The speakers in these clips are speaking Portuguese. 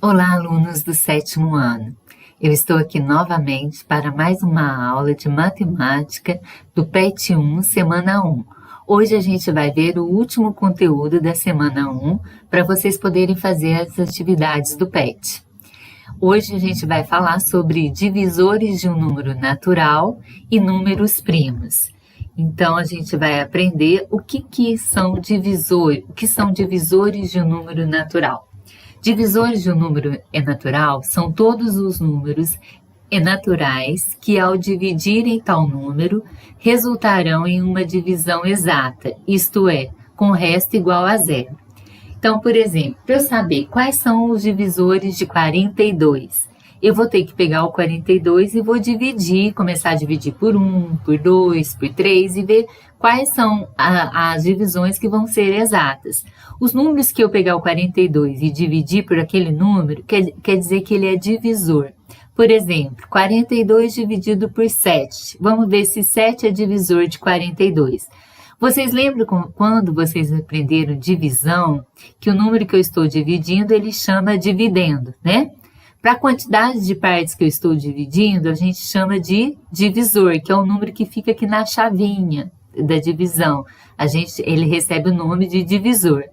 Olá, alunos do 7º ano. Eu estou aqui novamente para mais uma aula de matemática do PET 1, semana 1. Hoje a gente vai ver o último conteúdo da semana 1 para vocês poderem fazer as atividades do PET. Hoje a gente vai falar sobre divisores de um número natural e números primos. Então a gente vai aprender o que são divisores de um número natural. Divisores de um número natural são todos os números naturais que, ao dividirem tal número, resultarão em uma divisão exata, isto é, com resto igual a zero. Então, por exemplo, para eu saber quais são os divisores de 42, eu vou ter que pegar o 42 e vou dividir, começar a dividir por 1, por 2, por 3 e ver quais são as divisões que vão ser exatas. Os números que eu pegar o 42 e dividir por aquele número, quer dizer que ele é divisor. Por exemplo, 42 dividido por 7. Vamos ver se 7 é divisor de 42. Vocês lembram quando vocês aprenderam divisão, que o número que eu estou dividindo, ele chama dividendo, né? Para a quantidade de partes que eu estou dividindo, a gente chama de divisor, que é o número que fica aqui na chavinha da divisão. Ele recebe o nome de divisor.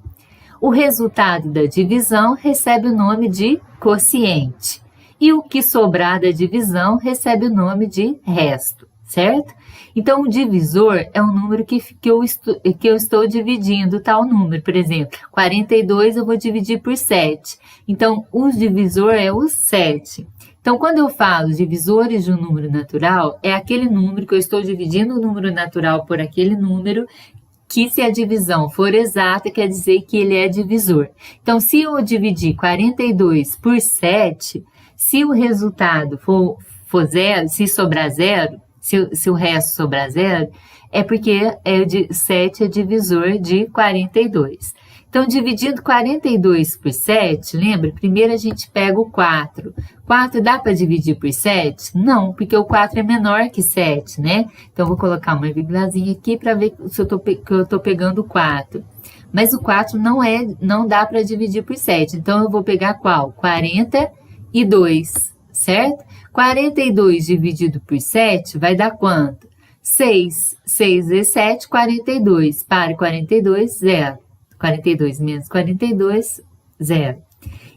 O resultado da divisão recebe o nome de quociente. E o que sobrar da divisão recebe o nome de resto, certo? Então, o divisor é um número que eu estou dividindo tal número. Por exemplo, 42 eu vou dividir por 7. Então, o divisor é o 7. Então, quando eu falo divisores de um número natural, é aquele número que eu estou dividindo o número natural por aquele número, que se a divisão for exata, quer dizer que ele é divisor. Então, se eu dividir 42 por 7, se o resultado for zero, se sobrar zero, se o resto sobrar zero, é porque 7 é divisor de 42. Então, dividindo 42 por 7, lembra? Primeiro a gente pega o 4. 4 dá para dividir por 7? Não, porque o 4 é menor que 7, né? Então, eu vou colocar uma vírgulazinha aqui para ver se eu estou pegando o 4. Mas o 4 não dá para dividir por 7. Então, eu vou pegar qual? 42, certo? 42 dividido por 7 vai dar quanto? 6. 6 vezes 7, 42. Para 42, 0. 42 menos 42, 0.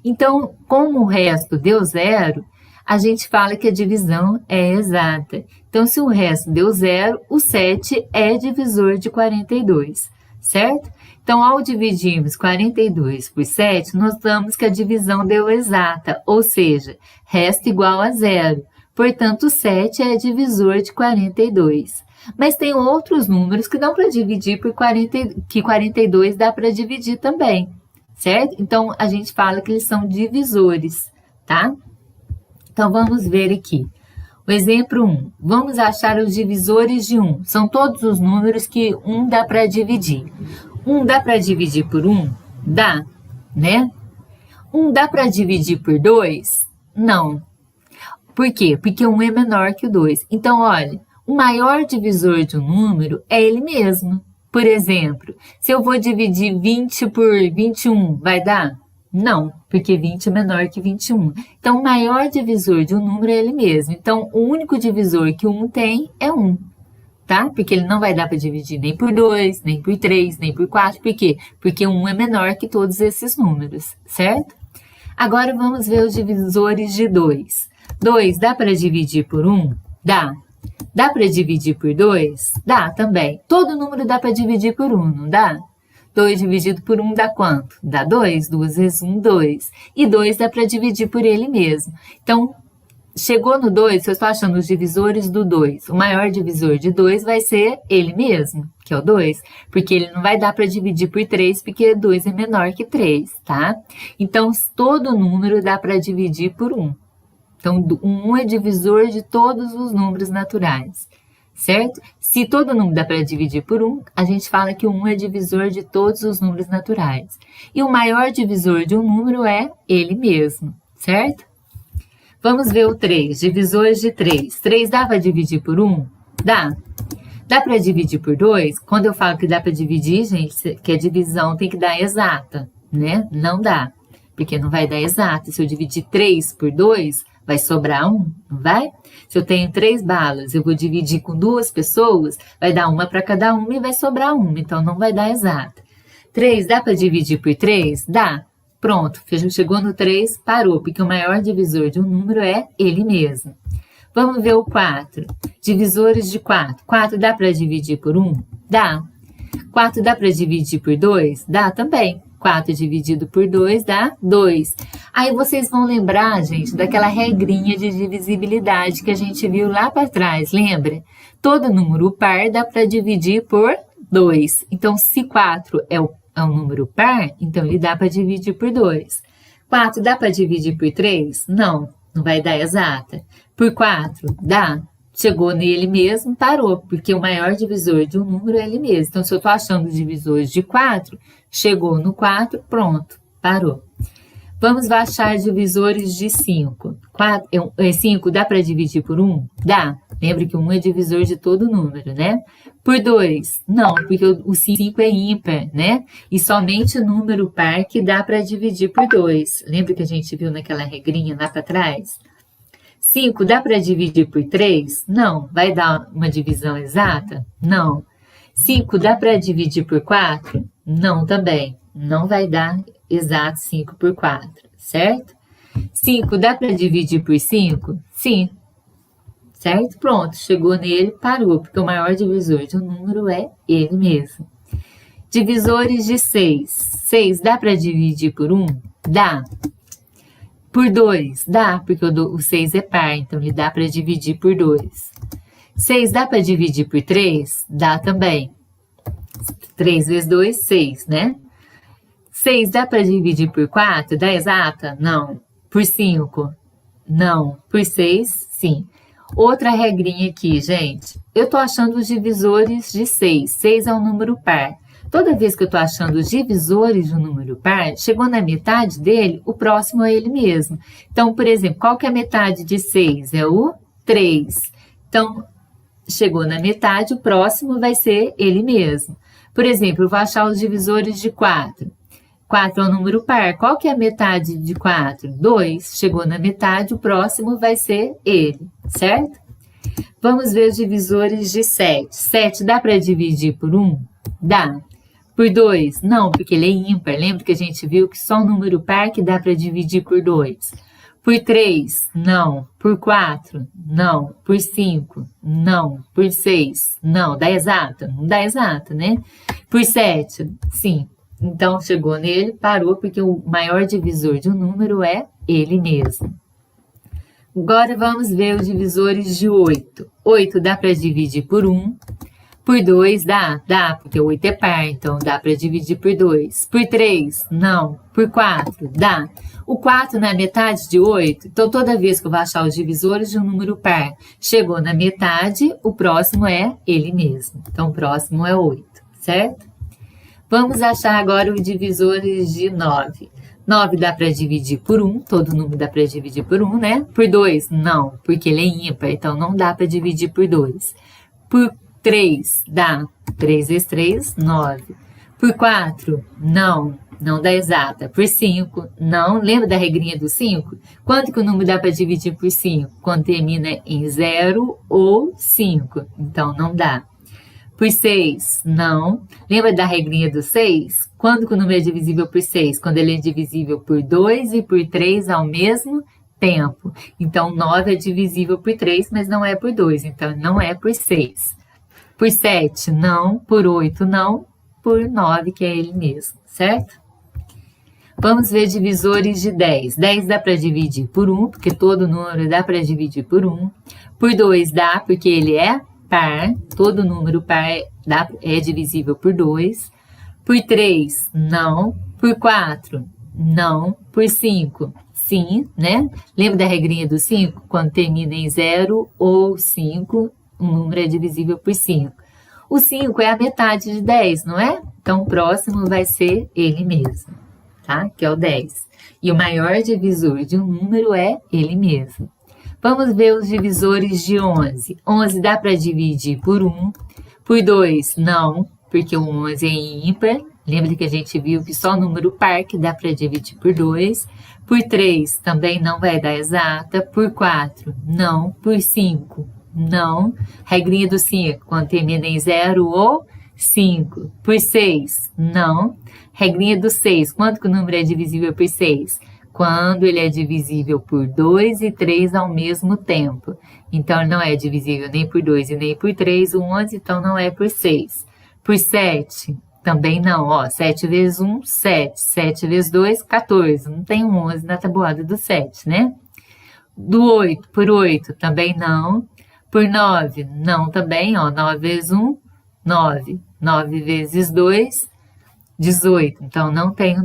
Então, como o resto deu 0, a gente fala que a divisão é exata. Então, se o resto deu 0, o 7 é divisor de 42, certo? Então, ao dividirmos 42 por 7, nós damos que a divisão deu exata, ou seja, resto igual a 0. Portanto, 7 é divisor de 42. Mas tem outros números que dão para dividir por 40, que 42 dá para dividir também, certo? Então, a gente fala que eles são divisores, tá? Então, vamos ver aqui. O exemplo 1. Vamos achar os divisores de 1. São todos os números que 1 dá para dividir. 1 dá para dividir por 1? Dá, né? 1 dá para dividir por 2? Não. Por quê? Porque 1 é menor que o 2. Então, olha, o maior divisor de um número é ele mesmo. Por exemplo, se eu vou dividir 20 por 21, vai dar? Não, porque 20 é menor que 21. Então, o maior divisor de um número é ele mesmo. Então, o único divisor que 1 tem é 1. Tá? Porque ele não vai dar para dividir nem por 2, nem por 3, nem por 4. Por quê? Porque 1 é menor que todos esses números, certo? Agora vamos ver os divisores de 2. 2 dá para dividir por 1? Dá. Dá para dividir por 2? Dá também. Todo número dá para dividir por 1, não dá? 2 dividido por 1 dá quanto? Dá 2. 2 vezes 1, 2. E 2 dá para dividir por ele mesmo. Então, chegou no 2, eu estou achando os divisores do 2. O maior divisor de 2 vai ser ele mesmo, que é o 2. Porque ele não vai dar para dividir por 3, porque 2 é menor que 3, tá? Então, todo número dá para dividir por 1. Então, 1 é divisor de todos os números naturais, certo? Se todo número dá para dividir por 1, a gente fala que o 1 é divisor de todos os números naturais. E o maior divisor de um número é ele mesmo, certo? Vamos ver o 3, divisores de 3. 3 dá para dividir por 1? Dá. Dá para dividir por 2? Quando eu falo que dá para dividir, gente, que a divisão tem que dar exata, né? Não dá. porque não vai dar exato. Se eu dividir 3 por 2, vai sobrar 1, não vai? Se eu tenho 3 balas, eu vou dividir com 2 pessoas, vai dar uma para cada uma e vai sobrar 1, então não vai dar exato. 3 dá para dividir por 3? Dá. Pronto, chegou no 3, parou, porque o maior divisor de um número é ele mesmo. Vamos ver o 4. Divisores de 4. 4 dá para dividir por 1? Dá. 4 dá para dividir por 2? Dá também. 4 dividido por 2 dá 2. Aí vocês vão lembrar, gente, daquela regrinha de divisibilidade que a gente viu lá para trás, lembra? Todo número par dá para dividir por 2. Então, se 4 é um número par, então ele dá para dividir por 2. 4 dá para dividir por 3? Não, não vai dar exata. Por 4, dá. Chegou nele mesmo, parou, porque o maior divisor de um número é ele mesmo. Então, se eu estou achando divisores de 4, chegou no 4, pronto, parou. Vamos achar divisores de 5. 5 dá para dividir por 1? Dá. Lembra que 1 é divisor de todo número, né? Por 2? Não, porque o 5 é ímpar, né? E somente o número par que dá para dividir por 2. Lembra que a gente viu naquela regrinha lá para trás? 5 dá para dividir por 3? Não. Vai dar uma divisão exata? Não. 5 dá para dividir por 4? Não também. Não vai dar exato 5 por 4, certo? 5 dá para dividir por 5? Sim. Certo? Pronto, chegou nele, parou, porque o maior divisor de um número é ele mesmo. Divisores de 6. 6 dá para dividir por 1? Dá. Por 2? Dá, porque o 6 é par, então ele dá para dividir por 2. 6 dá para dividir por 3? Dá também. 3 vezes 2, 6, né? 6 dá para dividir por 4? Dá exata? Não. Por 5? Não. Por 6? Sim. Outra regrinha aqui, gente. Eu estou achando os divisores de 6. 6 é um número par. Toda vez que eu estou achando os divisores de um número par, chegou na metade dele, o próximo é ele mesmo. Então, por exemplo, qual que é a metade de 6? É o 3. Então, chegou na metade, o próximo vai ser ele mesmo. Por exemplo, eu vou achar os divisores de 4. 4 é um número par. Qual que é a metade de 4? 2. Chegou na metade, o próximo vai ser ele, certo? Vamos ver os divisores de 7. 7 dá para dividir por 1? Dá. Por 2? Não, porque ele é ímpar. Lembra que a gente viu que só um número par que dá para dividir por 2? Por 3? Não. Por 4? Não. Por 5? Não. Por 6? Não. Dá exata? Não dá exata, né? Por 7? Sim. Então, chegou nele, parou, porque o maior divisor de um número é ele mesmo. Agora, vamos ver os divisores de 8. 8 dá para dividir por 1. Por 2 dá? Dá, porque o 8 é par, então dá para dividir por 2. Por 3? Não. Por 4? Dá. O 4 não é metade de 8? Então, toda vez que eu vou achar os divisores de um número par, chegou na metade, o próximo é ele mesmo. Então, o próximo é 8, certo? Vamos achar agora os divisores de 9. 9 dá para dividir por 1, todo número dá para dividir por 1, né? Por 2? Não, porque ele é ímpar, então não dá para dividir por 2. Por 3? Dá. 3 vezes 3, 9. Por 4? Não, não dá exata. Por 5? Não. Lembra da regrinha do 5? Quanto que o número dá para dividir por 5? Quando termina em 0 ou 5. Então, não dá. Por 6? Não. Lembra da regrinha do 6? Quando que o número é divisível por 6? Quando ele é divisível por 2 e por 3 ao mesmo tempo. Então, 9 é divisível por 3, mas não é por 2. Então, não é por 6. Por 7, não. Por 8, não. Por 9, que é ele mesmo, certo? Vamos ver divisores de 10. 10 dá para dividir por 1, porque todo número dá para dividir por 1. Por 2 dá, porque ele é par. Todo número par é divisível por 2. Por 3, não. Por 4, não. Por 5, sim, né? Lembra da regrinha do 5? Quando termina em 0 ou 5, um número é divisível por 5. O 5 é a metade de 10, não é? Então, o próximo vai ser ele mesmo, tá? Que é o 10. E o maior divisor de um número é ele mesmo. Vamos ver os divisores de 11. 11 dá para dividir por 1. Por 2, não, porque o 11 é ímpar. Lembra que a gente viu que só número par que dá para dividir por 2. Por 3 também não vai dar exata. Por 4, não. Por 5, não. Regrinha do 5, quando termina em 0 ou 5. Por 6, não. Regrinha do 6, quando que o número é divisível por 6? Quando ele é divisível por 2 e 3 ao mesmo tempo. Então, ele não é divisível nem por 2 e nem por 3. O 11, então, não é por 6. Por 7, também não. Ó, 7 vezes 1, 7. 7 vezes 2, 14. Não tem um 11 na tabuada do 7, né? Do 8, por 8, também não. Por 9, não também. Ó, 9 vezes 1, 9. 9 vezes 2, 18, então não tem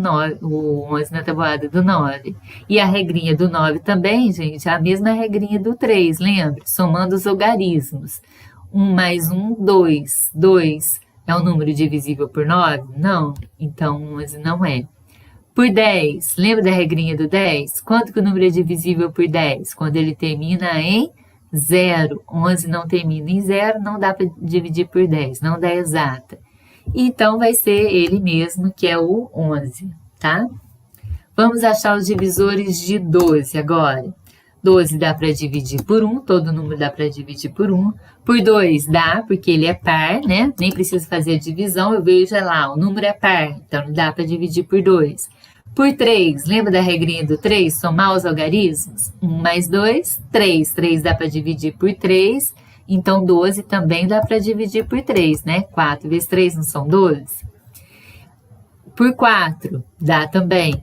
o 11 na tabuada do 9. E a regrinha do 9 também, gente, é a mesma regrinha do 3, lembra? Somando os logaritmos. 1 mais 1, 2. 2 é um número divisível por 9? Não, então 11 não é. Por 10, lembra da regrinha do 10? Quanto que o número é divisível por 10? Quando ele termina em 0. 11 não termina em 0, não dá para dividir por 10, não dá exata. Então, vai ser ele mesmo, que é o 11, tá? Vamos achar os divisores de 12 agora. 12 dá para dividir por 1, todo número dá para dividir por 1. Por 2 dá, porque ele é par, né? Nem precisa fazer a divisão, eu vejo lá, o número é par, então dá para dividir por 2. Por 3, lembra da regrinha do 3? Somar os algarismos? 1 mais 2, 3. 3 dá para dividir por 3. Então, 12 também dá para dividir por 3, né? 4 vezes 3 não são 12? Por 4, dá também.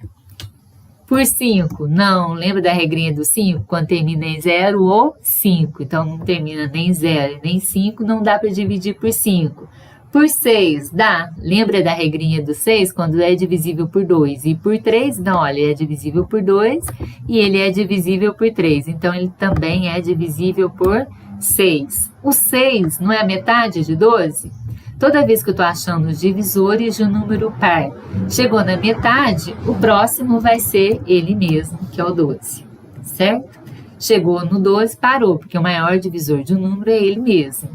Por 5, não. Lembra da regrinha do 5? Quando termina em 0 ou 5. Então, não termina nem 0 nem 5, não dá para dividir por 5. Por 6, dá. Lembra da regrinha do 6? Quando é divisível por 2. E por 3, não, olha, é divisível por 2 e ele é divisível por 3. Então, ele também é divisível por 6. O 6 não é a metade de 12? Toda vez que eu estou achando os divisores de um número par, chegou na metade, o próximo vai ser ele mesmo, que é o 12, certo? Chegou no 12, parou, porque o maior divisor de um número é ele mesmo.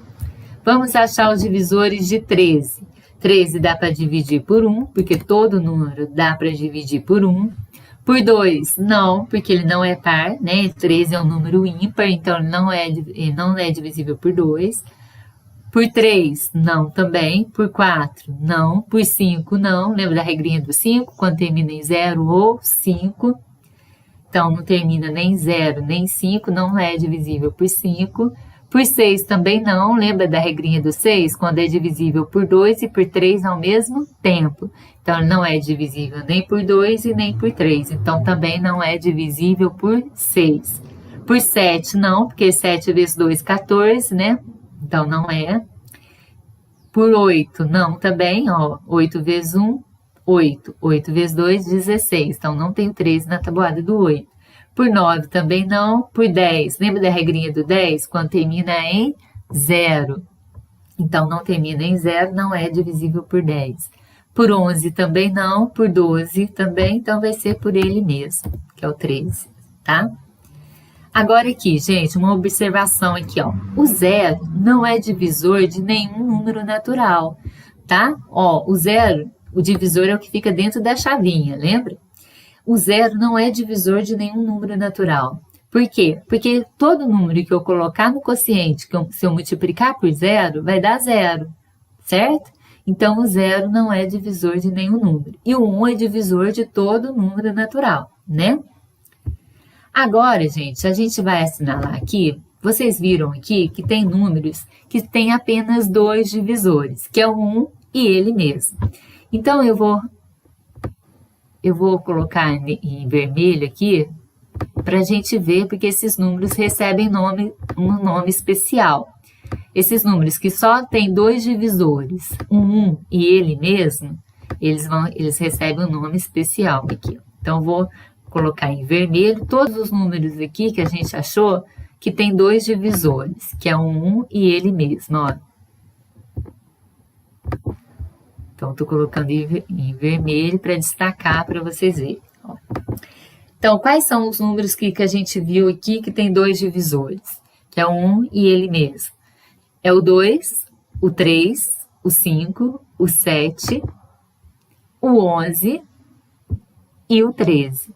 Vamos achar os divisores de 13. 13 dá para dividir por 1, porque todo número dá para dividir por 1. Por 2, não, porque ele não é par, né? 13 é um número ímpar, então ele não é divisível por 2. Por 3, não também. Por 4, não. Por 5, não. Lembra da regrinha do 5? Quando termina em 0 ou 5. Então, não termina nem 0 nem 5, não é divisível por 5. Por 6 também não, lembra da regrinha do 6? Quando é divisível por 2 e por 3 ao mesmo tempo. Então, ele não é divisível nem por 2 e nem por 3. Então, também não é divisível por 6. Por 7 não, porque 7 vezes 2, 14, né? Então, não é. Por 8 não também, ó. 8 vezes 1, 8. 8 vezes 2, 16. Então, não tem o 13 na tabuada do 8. Por 9 também não. Por 10, lembra da regrinha do 10? Quando termina em 0. Então, não termina em 0, não é divisível por 10. Por 11 também não. Por 12 também, então vai ser por ele mesmo, que é o 13, tá? Agora aqui, gente, uma observação aqui, ó. O 0 não é divisor de nenhum número natural, tá? Ó, o 0, o divisor é o que fica dentro da chavinha, lembra? O 0 não é divisor de nenhum número natural. Por quê? Porque todo número que eu colocar no quociente, se eu multiplicar por 0, vai dar 0, certo? Então, o 0 não é divisor de nenhum número. E o 1 é divisor de todo número natural, né? Agora, gente, a gente vai assinalar aqui, vocês viram aqui que tem números que têm apenas 2 divisores, que é o 1 e ele mesmo. Então, eu vou colocar em vermelho aqui, para a gente ver, porque esses números recebem um nome especial. Esses números que só têm 2 divisores, um 1 e ele mesmo, eles recebem um nome especial aqui. Então, vou colocar em vermelho todos os números aqui que a gente achou que tem 2 divisores, que é o 1 e ele mesmo, ó. Então, estou colocando em vermelho para destacar para vocês verem. Ó. Então, quais são os números que a gente viu aqui que tem 2 divisores? Que é o 1 e ele mesmo. É o 2, o 3, o 5, o 7, o 11 e o 13.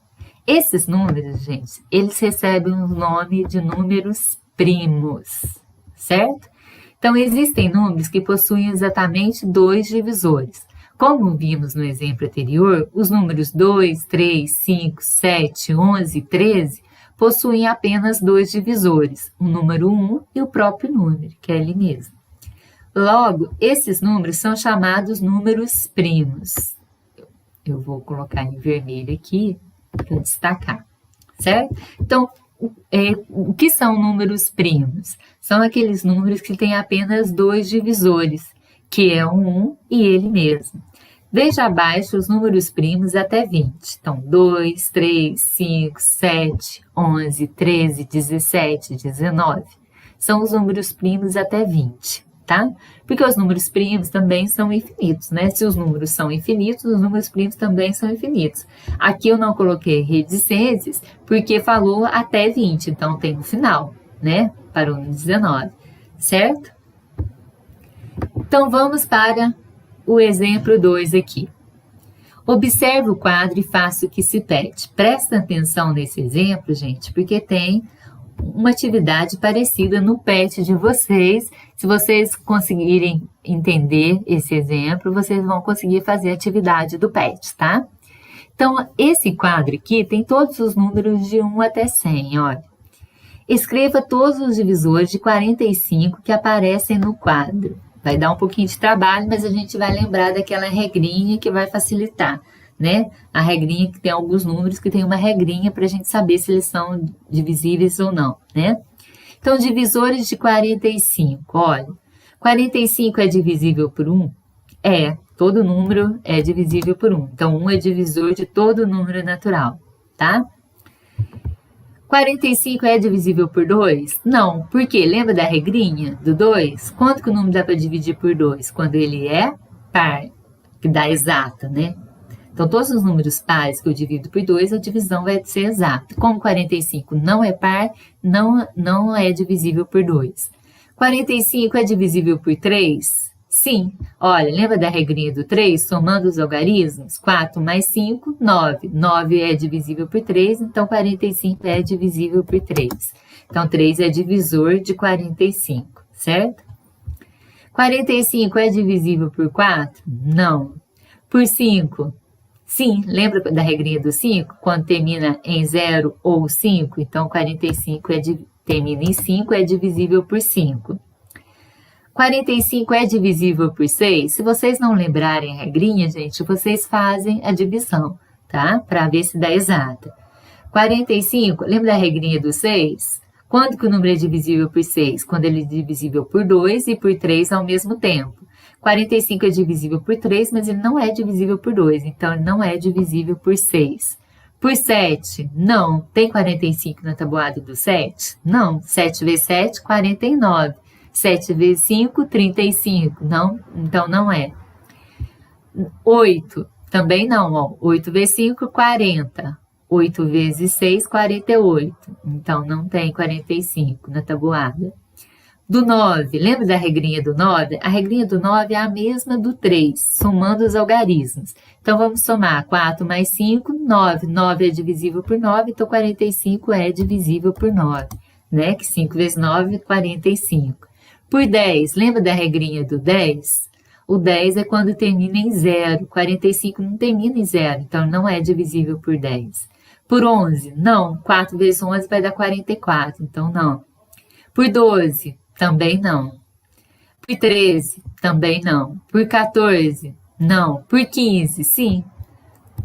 Esses números, gente, eles recebem o nome de números primos, certo? Então, existem números que possuem exatamente 2 divisores. Como vimos no exemplo anterior, os números 2, 3, 5, 7, 11 e 13 possuem apenas 2 divisores, o número 1 e o próprio número, que é ele mesmo. Logo, esses números são chamados números primos. Eu vou colocar em vermelho aqui para destacar, certo? Então, o que são números primos? São aqueles números que têm apenas 2 divisores, que é o 1 e ele mesmo. Veja abaixo os números primos até 20. Então, 2, 3, 5, 7, 11, 13, 17, 19. São os números primos até 20, tá? Porque os números primos também são infinitos, né? Se os números são infinitos, os números primos também são infinitos. Aqui eu não coloquei reticências porque falou até 20, então tem um final, né? Parou no 19, certo? Então, vamos para o exemplo 2 aqui. Observe o quadro e faça o que se pede. Presta atenção nesse exemplo, gente, porque tem uma atividade parecida no PET de vocês. Se vocês conseguirem entender esse exemplo, vocês vão conseguir fazer a atividade do PET, tá? Então, esse quadro aqui tem todos os números de 1 até 100, olha. Escreva todos os divisores de 45 que aparecem no quadro. Vai dar um pouquinho de trabalho, mas a gente vai lembrar daquela regrinha que vai facilitar, né? A regrinha que tem alguns números que tem uma regrinha para a gente saber se eles são divisíveis ou não, né? Então, divisores de 45, olha. 45 é divisível por 1? É, todo número é divisível por 1. Então, 1 é divisor de todo número natural, tá? 45 é divisível por 2? Não. Por quê? Lembra da regrinha do 2? Quanto que o número dá para dividir por 2? Quando ele é par, que dá exata, né? Então, todos os números pares que eu divido por 2, a divisão vai ser exata. Como 45 não é par, não é divisível por 2. 45 é divisível por 3? Sim. Olha, lembra da regrinha do 3? Somando os algarismos, 4 mais 5, 9. 9 é divisível por 3, então 45 é divisível por 3. Então, 3 é divisor de 45, certo? 45 é divisível por 4? Não. Por 5? Sim. Lembra da regrinha do 5? Quando termina em 0 ou 5, então 45 termina em 5, é divisível por 5. 45 é divisível por 6? Se vocês não lembrarem a regrinha, gente, vocês fazem a divisão, tá? Para ver se dá exata. 45, lembra da regrinha do 6? Quando que o número é divisível por 6? Quando ele é divisível por 2 e por 3 ao mesmo tempo. 45 é divisível por 3, mas ele não é divisível por 2, então ele não é divisível por 6. Por 7, não. Tem 45 na tabuada do 7? Não. 7 vezes 7, 49. 7 vezes 5, 35. Não, então não é. 8, também não, ó. 8 vezes 5, 40. 8 vezes 6, 48. Então, não tem 45 na tabuada. Do 9, lembra da regrinha do 9? A regrinha do 9 é a mesma do 3, somando os algarismos. Então, vamos somar 4 mais 5, 9. 9 é divisível por 9, então 45 é divisível por 9, né? Que 5 vezes 9 é 45. Por 10, lembra da regrinha do 10? O 10 é quando termina em 0, 45 não termina em 0, então não é divisível por 10. Por 11, não, 4 vezes 11 vai dar 44, então não. Por 12, também não. Por 13, também não. Por 14, não. Por 15, sim.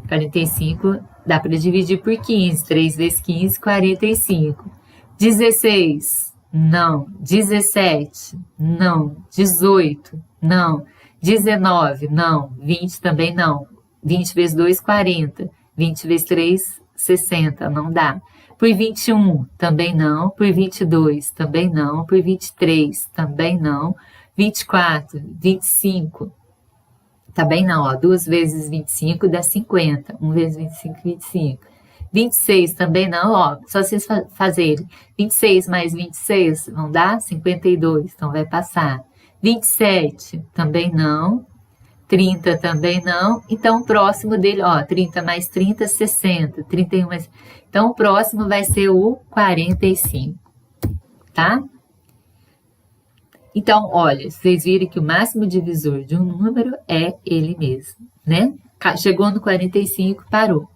45 dá para dividir por 15, 3 vezes 15, 45. 16, não. 17, não. 18, não. 19, não. 20 também não. 20 vezes 2, 40. 20 vezes 3, 60, não dá. Por 21, também não. Por 22, também não. Por 23, também não. 24, 25, também não. Ó, 2 vezes 25 dá 50. 1 vezes 25, 25. 26 também não, ó, só vocês fazerem 26 mais 26 vão dar 52, então vai passar. 27 também não. 30 também não. Então, o próximo dele, ó, 30 mais 30, 60. 31 mais... Então, o próximo vai ser o 45, tá? Então, olha, vocês viram que o máximo divisor de um número é ele mesmo, né? Chegou no 45, parou,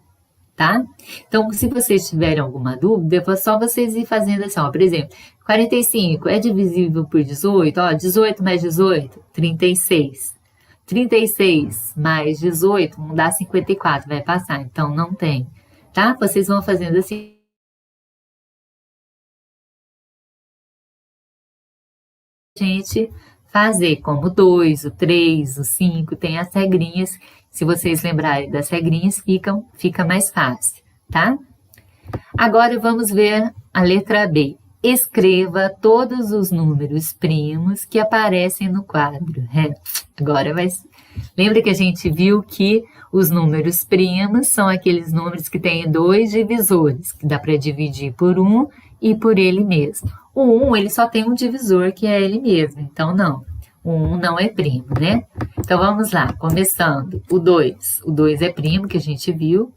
tá? Então, se vocês tiverem alguma dúvida, é só vocês ir fazendo assim, ó, por exemplo, 45 é divisível por 18, ó, 18 mais 18, 36. 36 mais 18 não dá 54, vai passar, então não tem, tá? Vocês vão fazendo assim. Gente fazer como o 2, o 3, o 5, tem as regrinhas. Se vocês lembrarem das regrinhas, fica mais fácil, tá? Agora vamos ver a letra B. Escreva todos os números primos que aparecem no quadro. Agora vai... Lembra que a gente viu que os números primos são aqueles números que têm dois divisores, que dá para dividir por um e por ele mesmo. O 1, ele só tem um divisor, que é ele mesmo, então não. O 1 não é primo, né? Então vamos lá, começando. O 2. O 2 é primo, que a gente viu.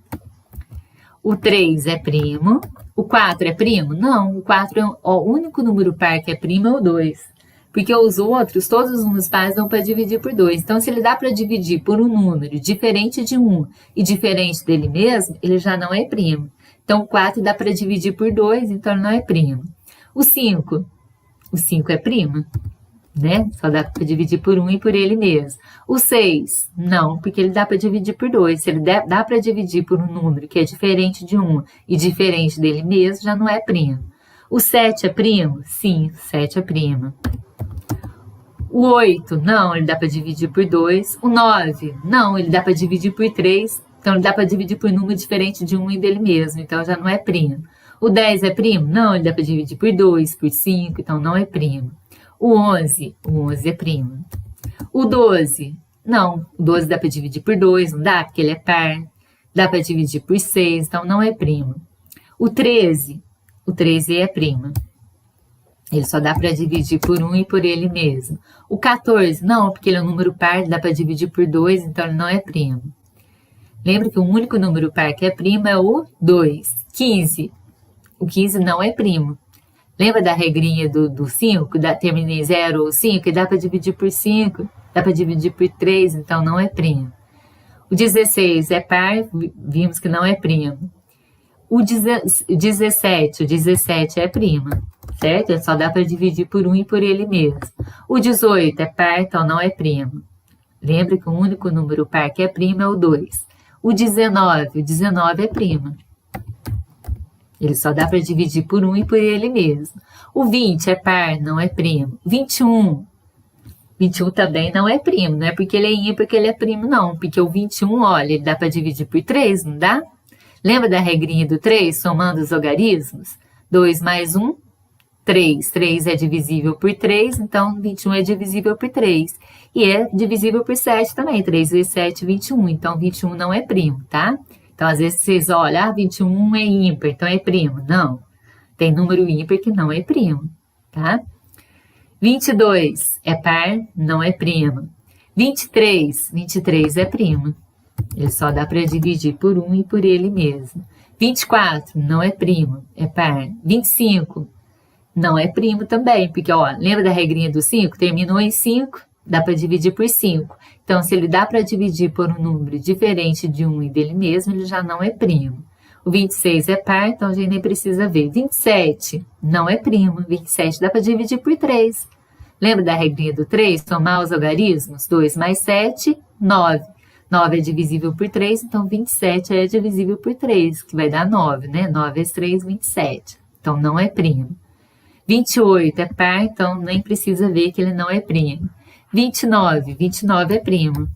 O 3 é primo. O 4 é primo? Não, o 4 é o único número par que é primo é o 2. Porque os outros, todos os números pares dão para dividir por 2. Então, se ele dá para dividir por um número diferente de 1 e diferente dele mesmo, ele já não é primo. Então, o 4 dá para dividir por 2, então ele não é primo. O 5 é primo, né? Só dá para dividir por 1 e por ele mesmo. O 6, não, porque ele dá para dividir por 2. Se ele dá para dividir por um número que é diferente de 1 e diferente dele mesmo, já não é primo. O 7 é primo? Sim, o 7 é primo. O 8, não, ele dá para dividir por 2. O 9, não, ele dá para dividir por 3. Então, ele dá para dividir por número diferente de 1 e dele mesmo, então já não é primo. O 10 é primo? Não, ele dá para dividir por 2, por 5, então não é primo. O 11 é primo. O 12, não, o 12 dá para dividir por 2, não dá, porque ele é par. Dá para dividir por 6, então não é primo. O 13 é primo. Ele só dá para dividir por 1 e por ele mesmo. O 14, não, porque ele é um número par, dá para dividir por 2, então ele não é primo. Lembra que o único número par que é primo é o 2. 15, o 15 não é primo. Lembra da regrinha do 5, termina em 0 ou 5, e dá para dividir por 5, dá para dividir por 3, então não é primo. O 16 é par, vimos que não é primo. O 17 é primo, certo? Só dá para dividir por 1 e por ele mesmo. O 18 é par, então não é primo. Lembra que o único número par que é primo é o 2. O 19 é primo. Ele só dá para dividir por 1 e por ele mesmo. O 20 é par, não é primo. 21 também não é primo, não é porque ele é ímpar que ele é primo, não. Porque o 21, olha, ele dá para dividir por 3, não dá? Lembra da regrinha do 3, somando os logaritmos? 2 mais 1, 3. 3 é divisível por 3, então 21 é divisível por 3. E é divisível por 7 também. 3 vezes 7, 21. Então, 21 não é primo, tá? Então, às vezes vocês olham, 21 é ímpar, então é primo. Não, tem número ímpar que não é primo, tá? 22 é par, não é primo. 23 é primo. Ele só dá para dividir por 1 e por ele mesmo. 24 não é primo, é par. 25 não é primo também, porque, ó, lembra da regrinha do 5? Terminou em 5, dá para dividir por 5. Então, se ele dá para dividir por um número diferente de 1 e dele mesmo, ele já não é primo. O 26 é par, então a gente nem precisa ver. 27 não é primo, 27 dá para dividir por 3. Lembra da regrinha do 3? Somar os algarismos? 2 mais 7, 9. 9 é divisível por 3, então 27 é divisível por 3, que vai dar 9, né? 9 vezes 3, 27. Então, não é primo. 28 é par, então nem precisa ver que ele não é primo. 29 é primo,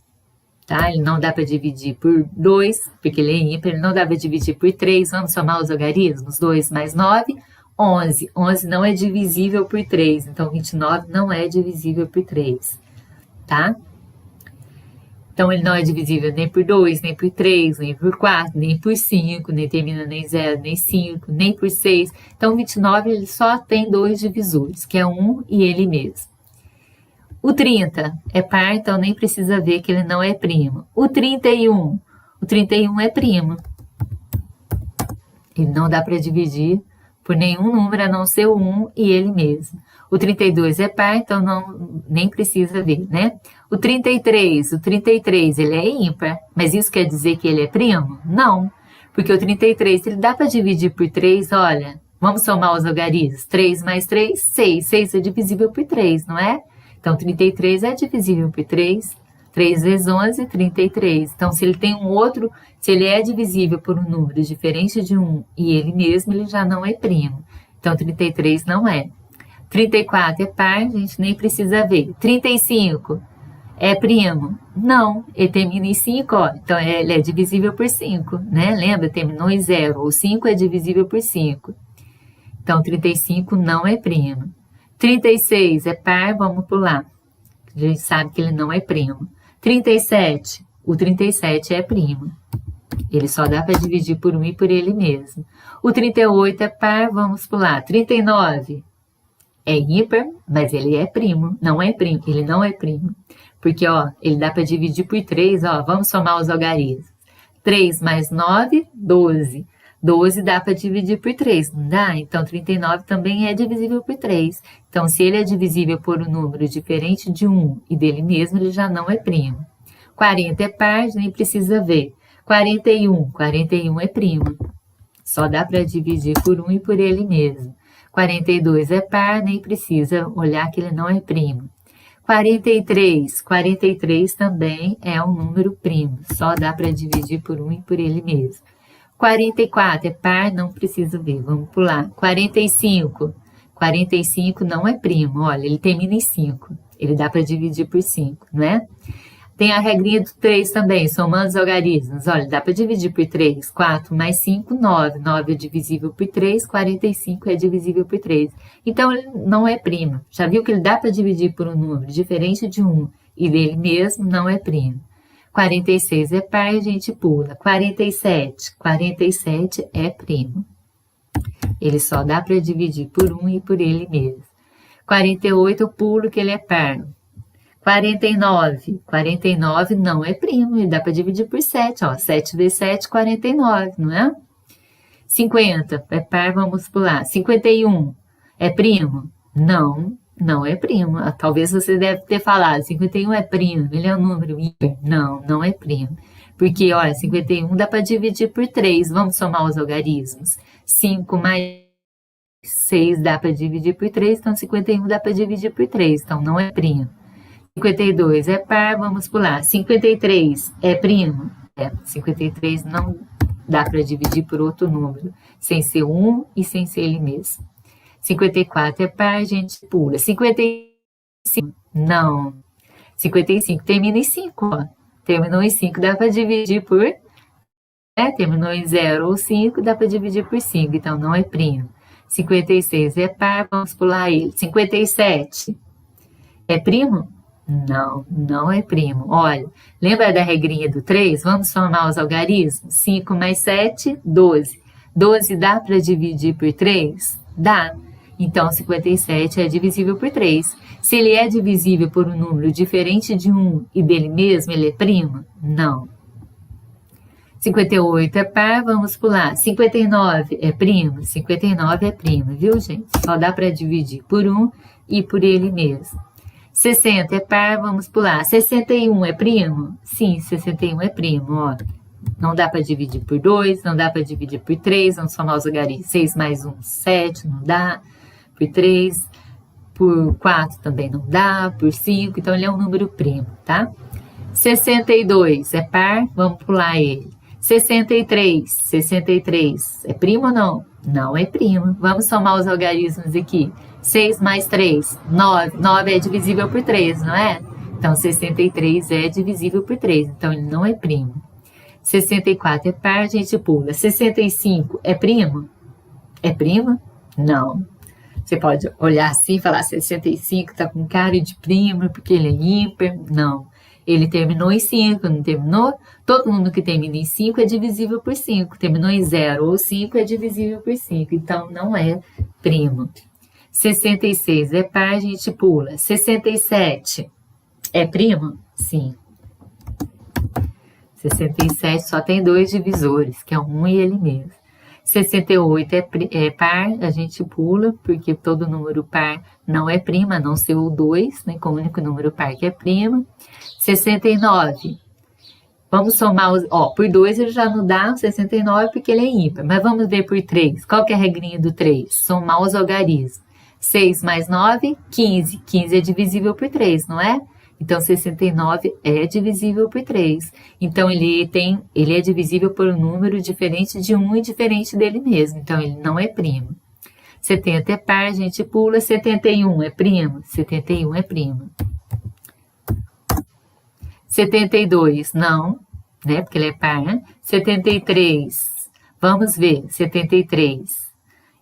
tá? Ele não dá para dividir por 2, porque ele é ímpar, ele não dá para dividir por 3, vamos somar os algarismos? 2 mais 9, 11. 11 não é divisível por 3, então 29 não é divisível por 3, tá? Então, ele não é divisível nem por 2, nem por 3, nem por 4, nem por 5, nem termina nem 0, nem 5, nem por 6. Então, 29 ele só tem dois divisores, que é 1 e ele mesmo. O 30 é par, então nem precisa ver que ele não é primo. O 31 é primo. Ele não dá para dividir por nenhum número a não ser o 1 e ele mesmo. O 32 é par, então nem precisa ver, né? O 33 ele é ímpar, mas isso quer dizer que ele é primo? Não, porque o 33 ele dá para dividir por 3, olha, vamos somar os algarismos. 3 mais 3, 6. 6 é divisível por 3, não é? Então, 33 é divisível por 3. 3 vezes 11, 33. Então, se ele é divisível por um número diferente de 1 e ele mesmo, ele já não é primo. Então, 33 não é. 34 é par, a gente nem precisa ver. 35 é primo? Não, ele termina em 5, ó. Então, ele é divisível por 5, né? Lembra? Terminou em 0. O 5 é divisível por 5. Então, 35 não é primo. 36 é par, vamos pular. A gente sabe que ele não é primo. 37, o 37 é primo. Ele só dá para dividir por 1 e por ele mesmo. O 38 é par, vamos pular. 39 é ímpar, mas ele é primo. Não é primo, ele não é primo. Porque, ó, ele dá para dividir por 3, ó, vamos somar os algarismos. 3 mais 9, 12. 12 dá para dividir por 3, não dá? Então, 39 também é divisível por 3. Então, se ele é divisível por um número diferente de 1 e dele mesmo, ele já não é primo. 40 é par, nem precisa ver. 41 é primo. Só dá para dividir por 1 e por ele mesmo. 42 é par, nem precisa olhar que ele não é primo. 43 também é um número primo. Só dá para dividir por 1 e por ele mesmo. 44 é par, não preciso ver, vamos pular. 45 não é primo, olha, ele termina em 5. Ele dá para dividir por 5, não é? Tem a regrinha do 3 também, somando os algarismos. Olha, dá para dividir por 3. 4 mais 5, 9. 9 é divisível por 3, 45 é divisível por 3. Então, ele não é primo. Já viu que ele dá para dividir por um número diferente de 1 e dele mesmo não é primo. 46 é par, a gente pula. 47 é primo. Ele só dá para dividir por 1 e por ele mesmo. 48 eu pulo que ele é par. 49 não é primo, e dá para dividir por 7, ó. 7 vezes 7, 49, não é? 50 é par, vamos pular. 51 é primo? Não é primo. Talvez você deve ter falado, 51 é primo, ele é um número ímpar. Não é primo. Porque, olha, 51 dá para dividir por 3, vamos somar os algarismos. 5 mais 6 dá para dividir por 3, então 51 dá para dividir por 3, então não é primo. 52 é par, vamos pular. 53 é primo? 53 não dá para dividir por outro número, sem ser 1 e sem ser ele mesmo. 54 é par, a gente pula. 55, não. 55 termina em 5, ó. Terminou em 5, dá para dividir por... terminou em 0 ou 5, dá para dividir por 5, então não é primo. 56 é par, vamos pular ele. 57 é primo? Não é primo. Olha, lembra da regrinha do 3? Vamos somar os algarismos? 5 mais 7, 12. 12 dá para dividir por 3? Dá. Então, 57 é divisível por 3. Se ele é divisível por um número diferente de 1 e dele mesmo, ele é primo? Não. 58 é par, vamos pular. 59 é primo? 59 é primo, viu, gente? Só dá para dividir por 1 e por ele mesmo. 60 é par, vamos pular. 61 é primo? Sim, 61 é primo, ó. Não dá para dividir por 2, não dá para dividir por 3, vamos somar os algarismos. 6 mais 1, 7, não dá. Por 3, por 4 também não dá, por 5, então ele é um número primo, tá? 62 é par, vamos pular ele. 63 é primo ou não? Não é primo. Vamos somar os algarismos aqui. 6 mais 3, 9. 9 é divisível por 3, não é? Então, 63 é divisível por 3, então ele não é primo. 64 é par, a gente pula. 65 é primo? É primo? Não. Você pode olhar assim e falar 65 tá com cara de primo porque ele é ímpar. Não. Ele terminou em 5, não terminou? Todo mundo que termina em 5 é divisível por 5. Terminou em 0 ou 5 é divisível por 5. Então, não é primo. 66 é par, a gente pula. 67 É primo? Sim. 67 só tem dois divisores, que é 1 e ele mesmo. 68 é par, a gente pula, porque todo número par não é primo, a não ser o 2, né, com o único número par que é primo. 69, vamos somar, por 2 ele já não dá 69 porque ele é ímpar, mas vamos ver por 3. Qual que é a regrinha do 3? Somar os algarismos. 6 mais 9, 15. 15 é divisível por 3, não é? Então, 69 é divisível por 3. Então, ele é divisível por um número diferente de 1 e diferente dele mesmo. Então, ele não é primo. 70 é par, a gente pula. 71 é primo. 71 é primo. 72, não, né? Porque ele é par. 73, vamos ver. 73,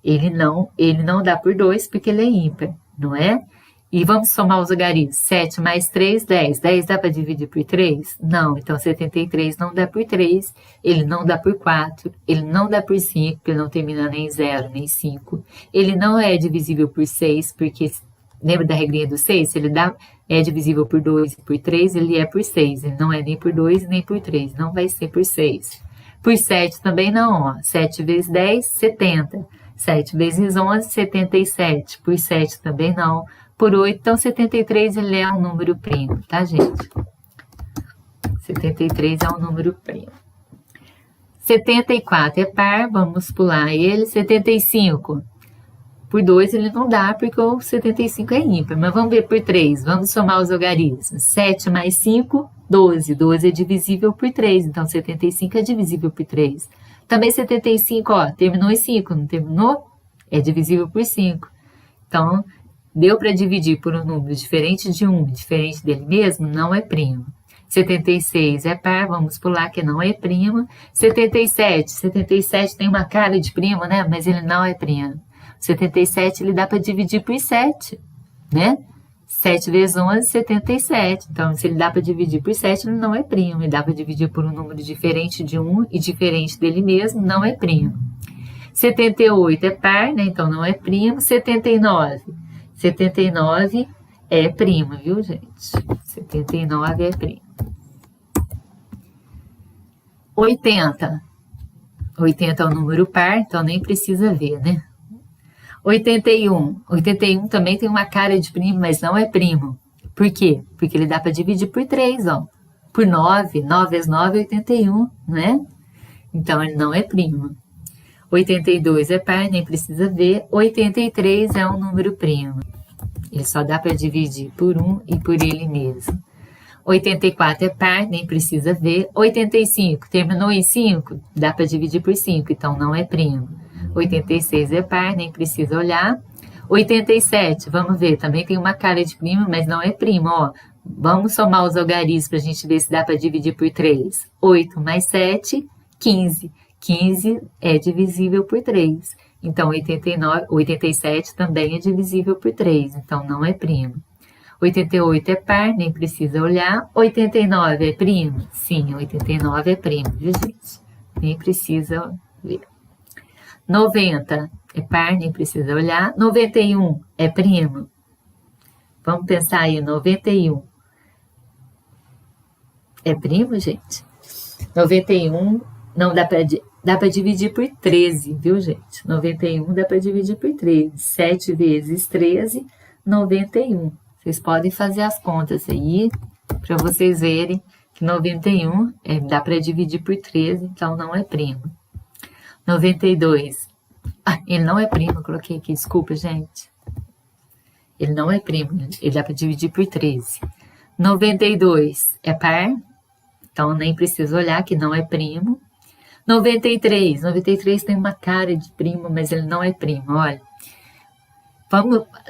ele não dá por 2 porque ele é ímpar, não é? E vamos somar os algarismos. 7 mais 3, 10. 10 dá para dividir por 3? Não. Então, 73 não dá por 3. Ele não dá por 4. Ele não dá por 5, porque ele não termina nem 0, nem 5. Ele não é divisível por 6, porque... Lembra da regrinha do 6? Se ele é divisível por 2 e por 3, ele é por 6. Ele não é nem por 2 nem por 3. Não vai ser por 6. Por 7 também não. Ó. 7 vezes 10, 70. 7 vezes 11, 77. Por 7 também não. Por 8, então 73 ele é um número primo, tá, gente? 73 é um número primo. 74 é par, vamos pular ele. 75, por 2 ele não dá, porque o 75 é ímpar, mas vamos ver por 3, vamos somar os algarismos. 7 mais 5, 12. 12 é divisível por 3, então 75 é divisível por 3. Também 75, ó, terminou em 5, não terminou? É divisível por 5. Então, deu para dividir por um número diferente de 1, diferente dele mesmo, não é primo. 76 é par, vamos pular que não é primo. 77 tem uma cara de primo, né? Mas ele não é primo. 77 ele dá para dividir por 7, né? 7 vezes 11, 77. Então, se ele dá para dividir por 7, ele não é primo. Ele dá para dividir por um número diferente de 1 e diferente dele mesmo, não é primo. 78 é par, né? Então, não é primo. 79 é primo, viu, gente? 79 é primo. 80 é um número par, então nem precisa ver, né? 81 também tem uma cara de primo, mas não é primo. Por quê? Porque ele dá para dividir por 3, ó. Por 9, 9 vezes 9 é 81, não é? Então, ele não é primo. 82 é par, nem precisa ver. 83 é um número primo. Ele só dá para dividir por 1 e por ele mesmo. 84 é par, nem precisa ver. 85, terminou em 5, dá para dividir por 5, então não é primo. 86 é par, nem precisa olhar. 87, vamos ver, também tem uma cara de primo, mas não é primo, ó. Vamos somar os algarismos para a gente ver se dá para dividir por 3. 8 mais 7, 15. 15 é divisível por 3. Então, 87 também é divisível por 3, então não é primo. 88 é par, nem precisa olhar. 89 é primo? Sim, 89 é primo, viu, gente? Nem precisa ver. 90 é par, nem precisa olhar. 91 é primo? Vamos pensar aí, 91. É primo, gente? 91 não dá para dividir por 13, viu, gente? 91 dá para dividir por 13. 7 vezes 13, 91. Vocês podem fazer as contas aí, para vocês verem que 91 dá para dividir por 13, então não é primo. 92. Ele não é primo, coloquei aqui, desculpa, gente. Ele não é primo, ele dá para dividir por 13. 92 é par, então nem precisa olhar que não é primo. 93 tem uma cara de primo, mas ele não é primo, olha.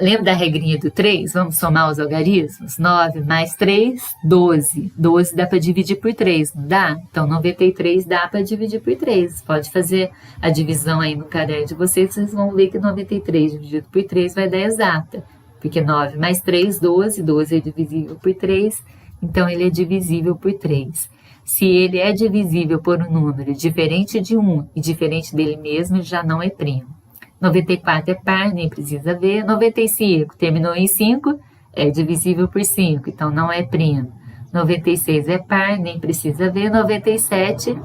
Lembra da regrinha do 3? Vamos somar os algarismos? 9 mais 3, 12. 12 dá para dividir por 3, não dá? Então, 93 dá para dividir por 3. Pode fazer a divisão aí no caderno de vocês vão ver que 93 dividido por 3 vai dar exata. Porque 9 mais 3, 12. 12 é divisível por 3, então ele é divisível por 3. Se ele é divisível por um número diferente de 1 e diferente dele mesmo, já não é primo. 94 é par, nem precisa ver. 95, terminou em 5, é divisível por 5, então não é primo. 96 é par, nem precisa ver. 97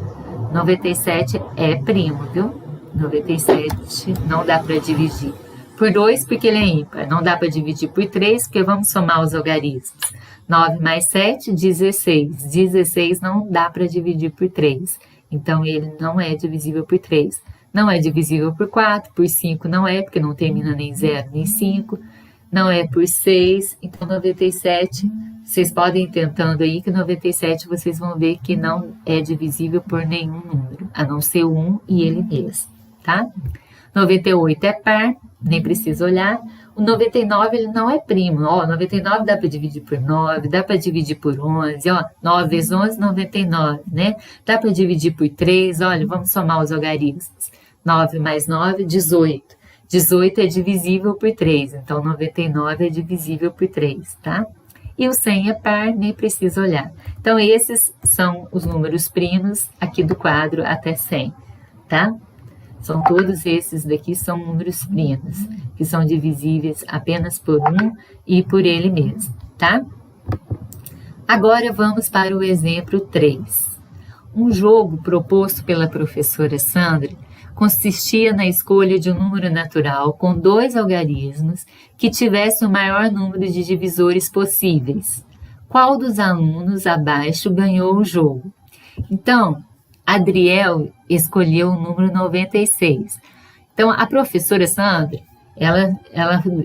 é primo, viu? 97 não dá para dividir por 2 porque ele é ímpar. Não dá para dividir por 3 porque vamos somar os algarismos. 9 mais 7, 16. 16 não dá para dividir por 3. Então, ele não é divisível por 3. Não é divisível por 4, por 5 não é, porque não termina nem 0 nem 5. Não é por 6, então 97, vocês podem ir tentando aí que 97 vocês vão ver que não é divisível por nenhum número, a não ser o 1 e ele mesmo, tá? 98 é par, nem precisa olhar. O 99 ele não é primo, ó, 99 dá para dividir por 9, dá para dividir por 11, ó, 9 vezes 11, 99, né? Dá para dividir por 3, olha, vamos somar os algarismos. 9 mais 9, 18. 18 é divisível por 3, então 99 é divisível por 3, tá? E o 100 é par, nem precisa olhar. Então, esses são os números primos aqui do quadro até 100, tá? São todos esses daqui são números primos, que são divisíveis apenas por 1 e por ele mesmo, tá? Agora vamos para o exemplo 3. Um jogo proposto pela professora Sandra consistia na escolha de um número natural com 2 algarismos que tivesse o maior número de divisores possíveis. Qual dos alunos abaixo ganhou o jogo? Então, Adriel escolheu o número 96. Então, a professora Sandra, ela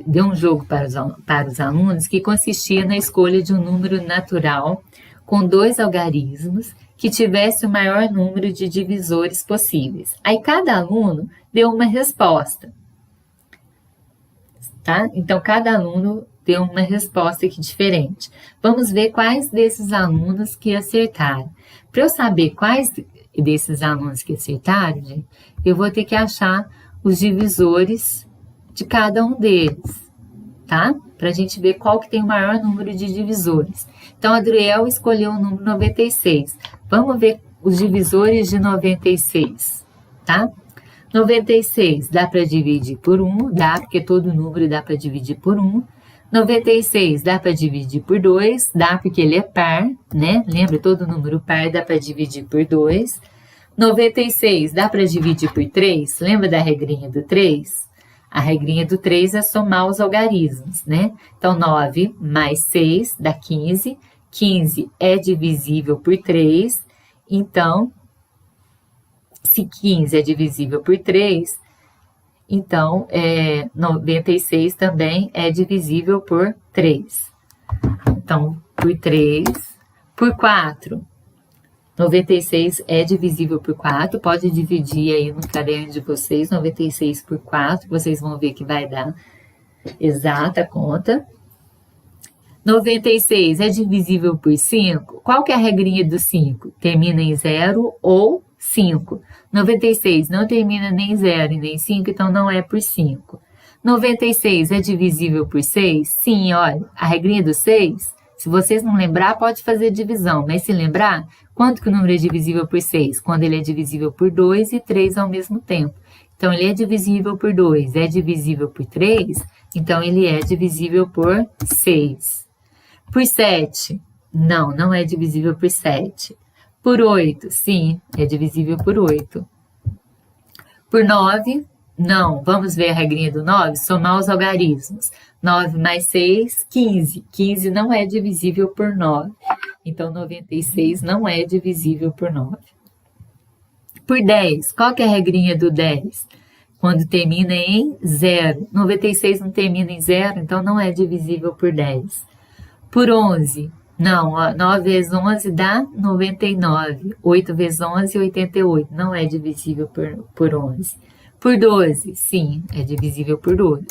deu um jogo para os alunos que consistia na escolha de um número natural com 2 algarismos que tivesse o maior número de divisores possíveis. Aí cada aluno deu uma resposta, tá? Então cada aluno deu uma resposta aqui diferente. Vamos ver quais desses alunos que acertaram. Para eu saber quais desses alunos que acertaram, gente, eu vou ter que achar os divisores de cada um deles, tá? Para a gente ver qual que tem o maior número de divisores. Então, Adriel escolheu o número 96. Vamos ver os divisores de 96, tá? 96 dá para dividir por 1, dá, porque todo número dá para dividir por 1. 96 dá para dividir por 2, dá porque ele é par, né? Lembra, todo número par dá para dividir por 2. 96 dá para dividir por 3, lembra da regrinha do 3? A regrinha do 3 é somar os algarismos, né? Então, 9 mais 6 dá 15. 15 é divisível por 3. Então, se 15 é divisível por 3, então, 96 também é divisível por 3. Então, por 3, por 4. 96 é divisível por 4, pode dividir aí no caderno de vocês, 96 por 4, vocês vão ver que vai dar exata a conta. 96 é divisível por 5, qual que é a regrinha do 5? Termina em 0 ou 5. 96 não termina nem 0 e nem 5, então não é por 5. 96 é divisível por 6? Sim, olha, a regrinha do 6, se vocês não lembrar, pode fazer divisão, mas se lembrar, quanto que o número é divisível por 6? Quando ele é divisível por 2 e 3 ao mesmo tempo. Então, ele é divisível por 2, é divisível por 3, então ele é divisível por 6. Por 7? Não, não é divisível por 7. Por 8? Sim, é divisível por 8. Por 9? Não, vamos ver a regrinha do 9, somar os algarismos. 9 mais 6, 15. 15 não é divisível por 9. Então, 96 não é divisível por 9. Por 10, qual que é a regrinha do 10? Quando termina em 0. 96 não termina em 0, então não é divisível por 10. Por 11, não, 9 vezes 11 dá 99. 8 vezes 11, 88. Não é divisível por 11. Por 12, sim, é divisível por 12.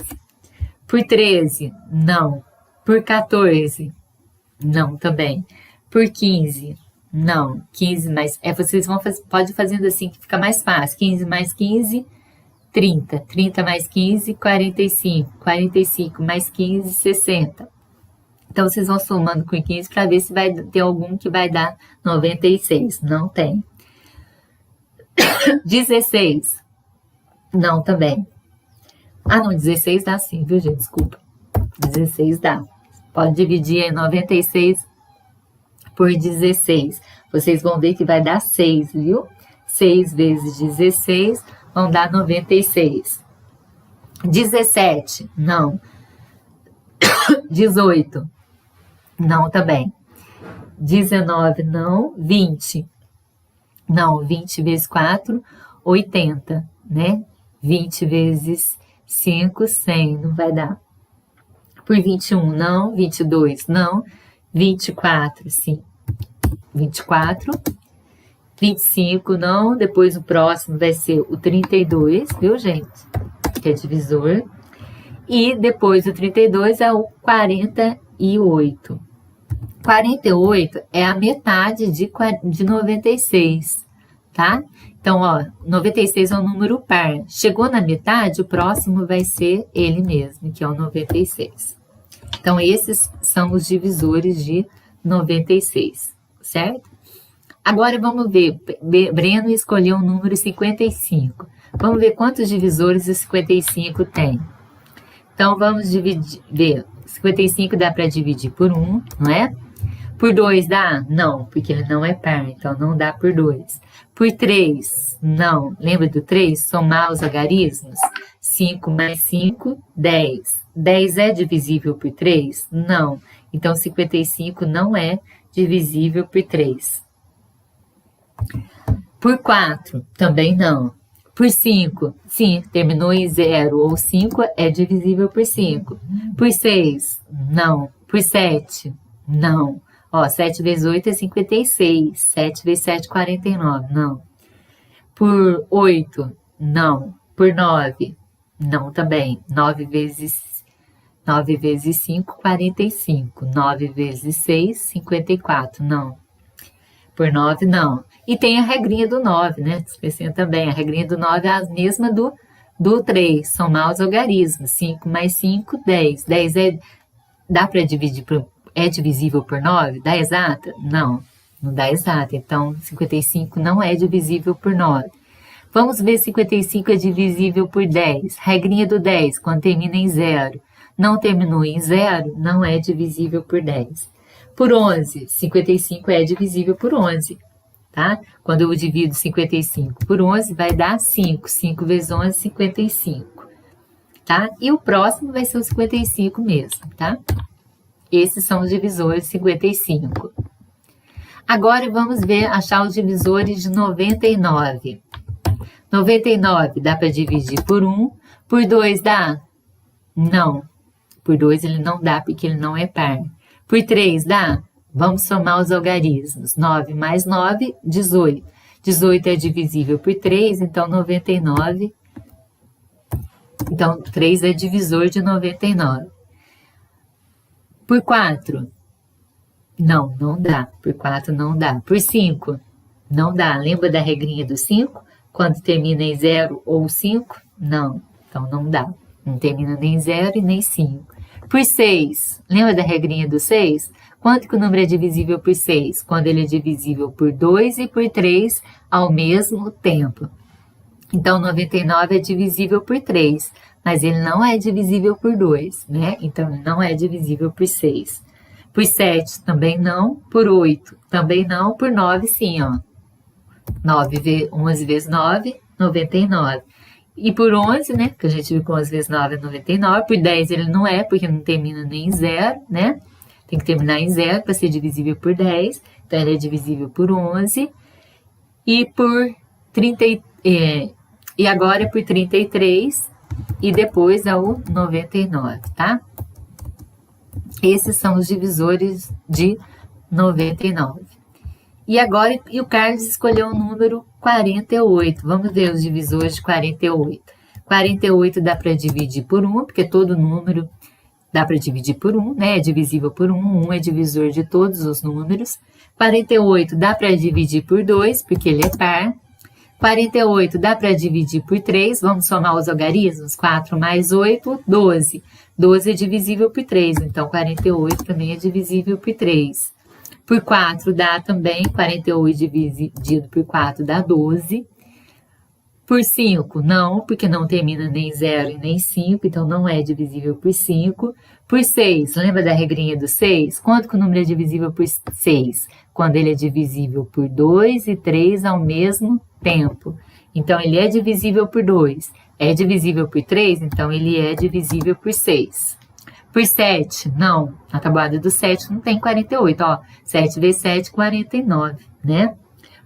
Por 13, não. Por 14, não também. Por 15, não. 15 mais... vocês pode fazendo assim que fica mais fácil. 15 mais 15, 30. 30 mais 15, 45. 45 mais 15, 60. Então, vocês vão somando com 15 para ver se vai ter algum que vai dar 96. Não tem. 16. Não, também. Ah, não, 16 dá sim, viu, gente? Desculpa. 16 dá. Pode dividir em 96 por 16. Vocês vão ver que vai dar 6, viu? 6 vezes 16 vão dar 96. 17, não. 18, não também. 19, não. 20, não. 20 vezes 4, 80, né? 20 vezes 5, 100, não vai dar. Por 21, não. 22, não. 24, sim. 24. 25, não. Depois o próximo vai ser o 32, viu, gente? Que é divisor. E depois o 32 é o 48. 48 é a metade de 96, tá? Então, ó, 96 é um número par. Chegou na metade, o próximo vai ser ele mesmo, que é o 96. Então, esses são os divisores de 96, certo? Agora, vamos ver. Breno escolheu o número 55. Vamos ver quantos divisores o 55 tem. Então, vamos dividir. Ver. 55 dá para dividir por 1, não é? Por 2 dá? Não, porque ele não é par, então não dá por 2. Por 3, não. Lembra do 3? Somar os algarismos? 5 mais 5, 10. 10 é divisível por 3? Não. Então, 55 não é divisível por 3. Por 4, também não. Por 5, sim, terminou em 0 ou 5 é divisível por 5. Por 6, não. Por 7, não. Ó, 7 vezes 8 é 56. 7 vezes 7, 49, não. Por 8, não. Por 9, não também. 9 vezes 5, 45. 9 vezes 6, 54, não. Por 9, não. E tem a regrinha do 9, né? Esquecendo também. A regrinha do 9 é a mesma do 3. Somar os algarismos. 5 mais 5, 10. 10 dá para dividir por... É divisível por 9? Dá exata? Não, não dá exata. Então, 55 não é divisível por 9. Vamos ver se 55 é divisível por 10. Regrinha do 10, quando termina em 0. Não terminou em 0, não é divisível por 10. Por 11, 55 é divisível por 11, tá? Quando eu divido 55 por 11, vai dar 5. 5 vezes 11, 55, tá? E o próximo vai ser o 55 mesmo, tá? Esses são os divisores de 55. Agora vamos ver, achar os divisores de 99. 99 dá para dividir por 1. Por 2 dá? Não. Por 2 ele não dá porque ele não é par. Por 3 dá? Vamos somar os algarismos. 9 mais 9, 18. 18 é divisível por 3, então 99. Então 3 é divisor de 99. Por 4, não, não dá. Por 4 não dá. Por 5, não dá. Lembra da regrinha do 5? Quando termina em 0 ou 5? Não, então não dá. Não termina nem 0 e nem 5. Por 6, lembra da regrinha do 6? Quanto que o número é divisível por 6? Quando ele é divisível por 2 e por 3 ao mesmo tempo. Então, 99 é divisível por 3, mas ele não é divisível por 2, né? Então, ele não é divisível por 6. Por 7 também não, por 8 também não, por 9 sim, ó. 11 vezes 9, 99. E por 11, né? Que a gente viu que 11 vezes 9 é 99. Por 10 ele não é, porque não termina nem em 0, né? Tem que terminar em 0 para ser divisível por 10. Então, ele é divisível por 11. E por 30... E agora é por 33 e depois é o 99, tá? Esses são os divisores de 99. E agora, o Carlos escolheu o número 48. Vamos ver os divisores de 48. 48 dá para dividir por 1, porque todo número dá para dividir por 1, né? É divisível por 1. 1 é divisor de todos os números. 48 dá para dividir por 2, porque ele é par. 48 dá para dividir por 3, vamos somar os algarismos, 4 mais 8, 12. 12 é divisível por 3, então 48 também é divisível por 3. Por 4 dá também, 48 dividido por 4 dá 12. Por 5, não, porque não termina nem 0 e nem 5, então não é divisível por 5. Por 6, lembra da regrinha do 6? Quanto que o número é divisível por 6? Quando ele é divisível por 2 e 3 ao mesmo tempo. Então, ele é divisível por 2. É divisível por 3, então ele é divisível por 6. Por 7, não. Na tabuada do 7 não tem 48, ó. 7 vezes 7, 49, né?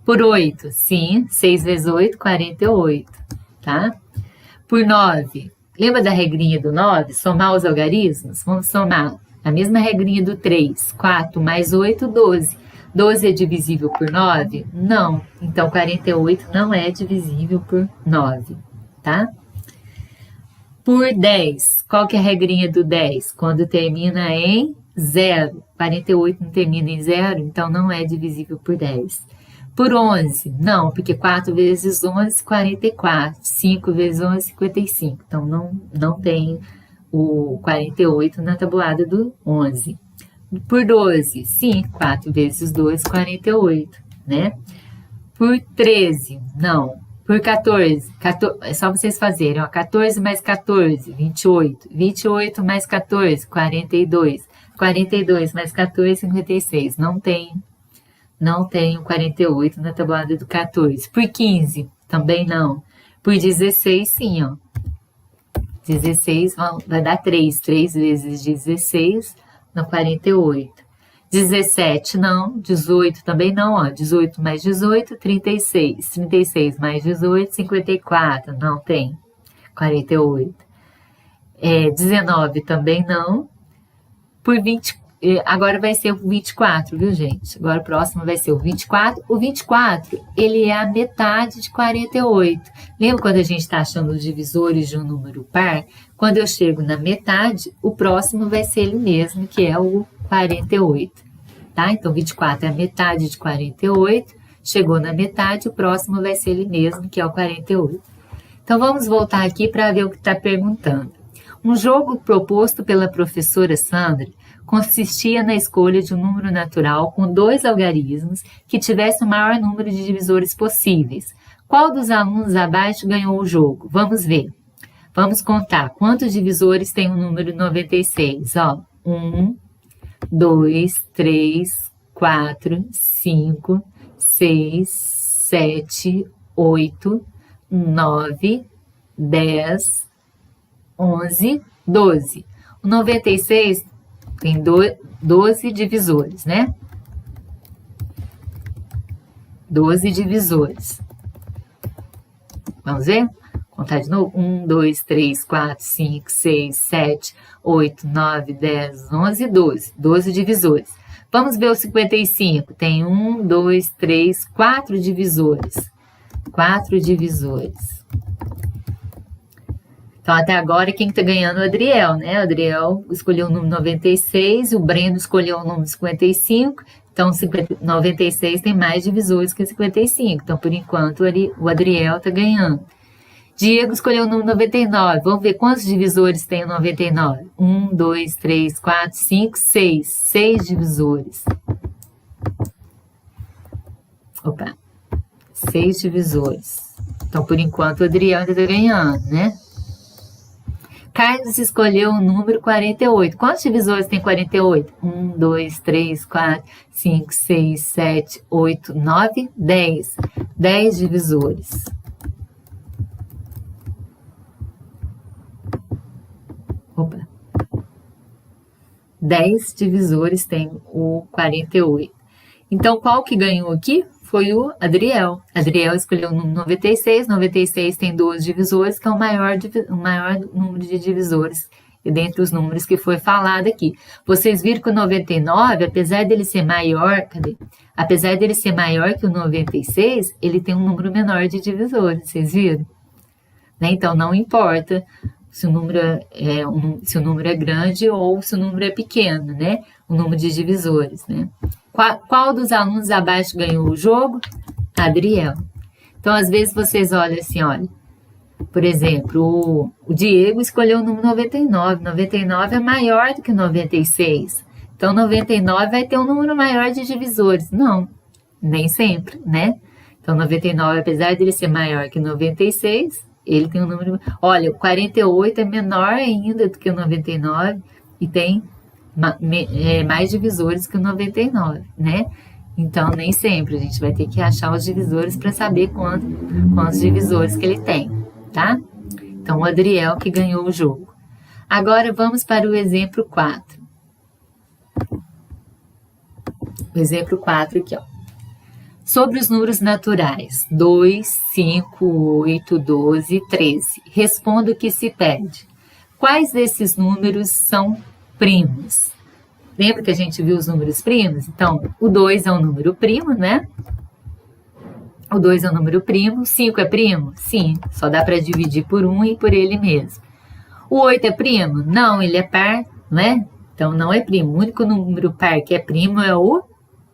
Por 8, sim, 6 vezes 8, 48, tá? Por 9, lembra da regrinha do 9? Somar os algarismos? Vamos somar a mesma regrinha do 3. 4 mais 8, 12. 12 é divisível por 9? Não. Então, 48 não é divisível por 9, tá? Por 10, qual que é a regrinha do 10? Quando termina em 0. 48 não termina em 0, então não é divisível por 10. Por 11, não, porque 4 vezes 11, 44. 5 vezes 11, 55. Então, não tem o 48 na tabuada do 11. Por 12, sim, 4 vezes 2, 48, né? Por 13, não. Por 14, é só vocês fazerem, ó, 14 mais 14, 28. 28 mais 14, 42. 42 mais 14, 56. Não tem o 48 na tabuada do 14. Por 15, também não. Por 16, sim, ó. 16 vai dar 3. 3 vezes 16, no 48. 17, não. 18 também não, ó. 18 mais 18, 36. 36 mais 18, 54. Não tem 48. 19 também não. Por 20, agora vai ser o 24, viu, gente? Agora o próximo vai ser o 24. O 24, ele é a metade de 48. Lembra quando a gente está achando os divisores de um número par? Quando eu chego na metade, o próximo vai ser ele mesmo, que é o 48. Tá? Então, 24 é a metade de 48. Chegou na metade, o próximo vai ser ele mesmo, que é o 48. Então, vamos voltar aqui para ver o que está perguntando. Um jogo proposto pela professora Sandra consistia na escolha de um número natural com 2 algarismos que tivesse o maior número de divisores possíveis. Qual dos alunos abaixo ganhou o jogo? Vamos ver. Vamos contar quantos divisores tem o número 96. Ó, 1, 2, 3, 4, 5, 6, 7, 8, 9, 10, 11, 12. O 96 tem 12 divisores, né? 12 divisores. Vamos ver? Contar de novo. 1, 2, 3, 4, 5, 6, 7, 8, 9, 10, 11, 12. 12 divisores. Vamos ver o 55. Tem 1, 2, 3, 4 divisores. 4 divisores. Então, até agora, quem está ganhando é o Adriel, né? O Adriel escolheu o número 96, o Breno escolheu o número 55. Então, 96 tem mais divisores que 55. Então, por enquanto, o Adriel está ganhando. Diego escolheu o número 99. Vamos ver quantos divisores tem o 99. 1, 2, 3, 4, 5, 6. 6 divisores. Opa. 6 divisores. Então, por enquanto, o Adriel ainda está ganhando, né? Carlos escolheu o número 48. Quantos divisores tem 48? 1, 2, 3, 4, 5, 6, 7, 8, 9, 10. 10 divisores. Opa. 10 divisores tem o 48. Então, qual que ganhou aqui? Foi o Adriel. Adriel escolheu o número 96. 96 tem 12 divisores, que é o maior número de divisores dentre os números que foi falado aqui. Vocês viram que o 99, apesar dele ser maior, apesar dele ser maior que o 96, ele tem um número menor de divisores, vocês viram? Né? Então, não importa se o número é grande ou se o número é pequeno, né? O número de divisores, né? Qual dos alunos abaixo ganhou o jogo? Adriel. Então, às vezes, vocês olham assim, olha. Por exemplo, o Diego escolheu o número 99. 99 é maior do que 96. Então, 99 vai ter um número maior de divisores. Não, nem sempre, né? Então, Então, 99, apesar dele ser maior que 96, ele tem um número... Olha, o 48 é menor ainda do que o 99 e tem mais divisores que o 99, né? Então, nem sempre a gente vai ter que achar os divisores para saber quantos divisores que ele tem, tá? Então, o Adriel que ganhou o jogo. Agora, vamos para o exemplo 4. O exemplo 4 aqui, ó. Sobre os números naturais, 2, 5, 8, 12 e 13. Responda o que se pede. Quais desses números são primos? Lembra que a gente viu os números primos? Então, o 2 é um número primo, né? O 2 é um número primo. 5 é primo? Sim, só dá para dividir por 1 e por ele mesmo. O 8 é primo? Não, ele é par, não é? Então, não é primo. O único número par que é primo é o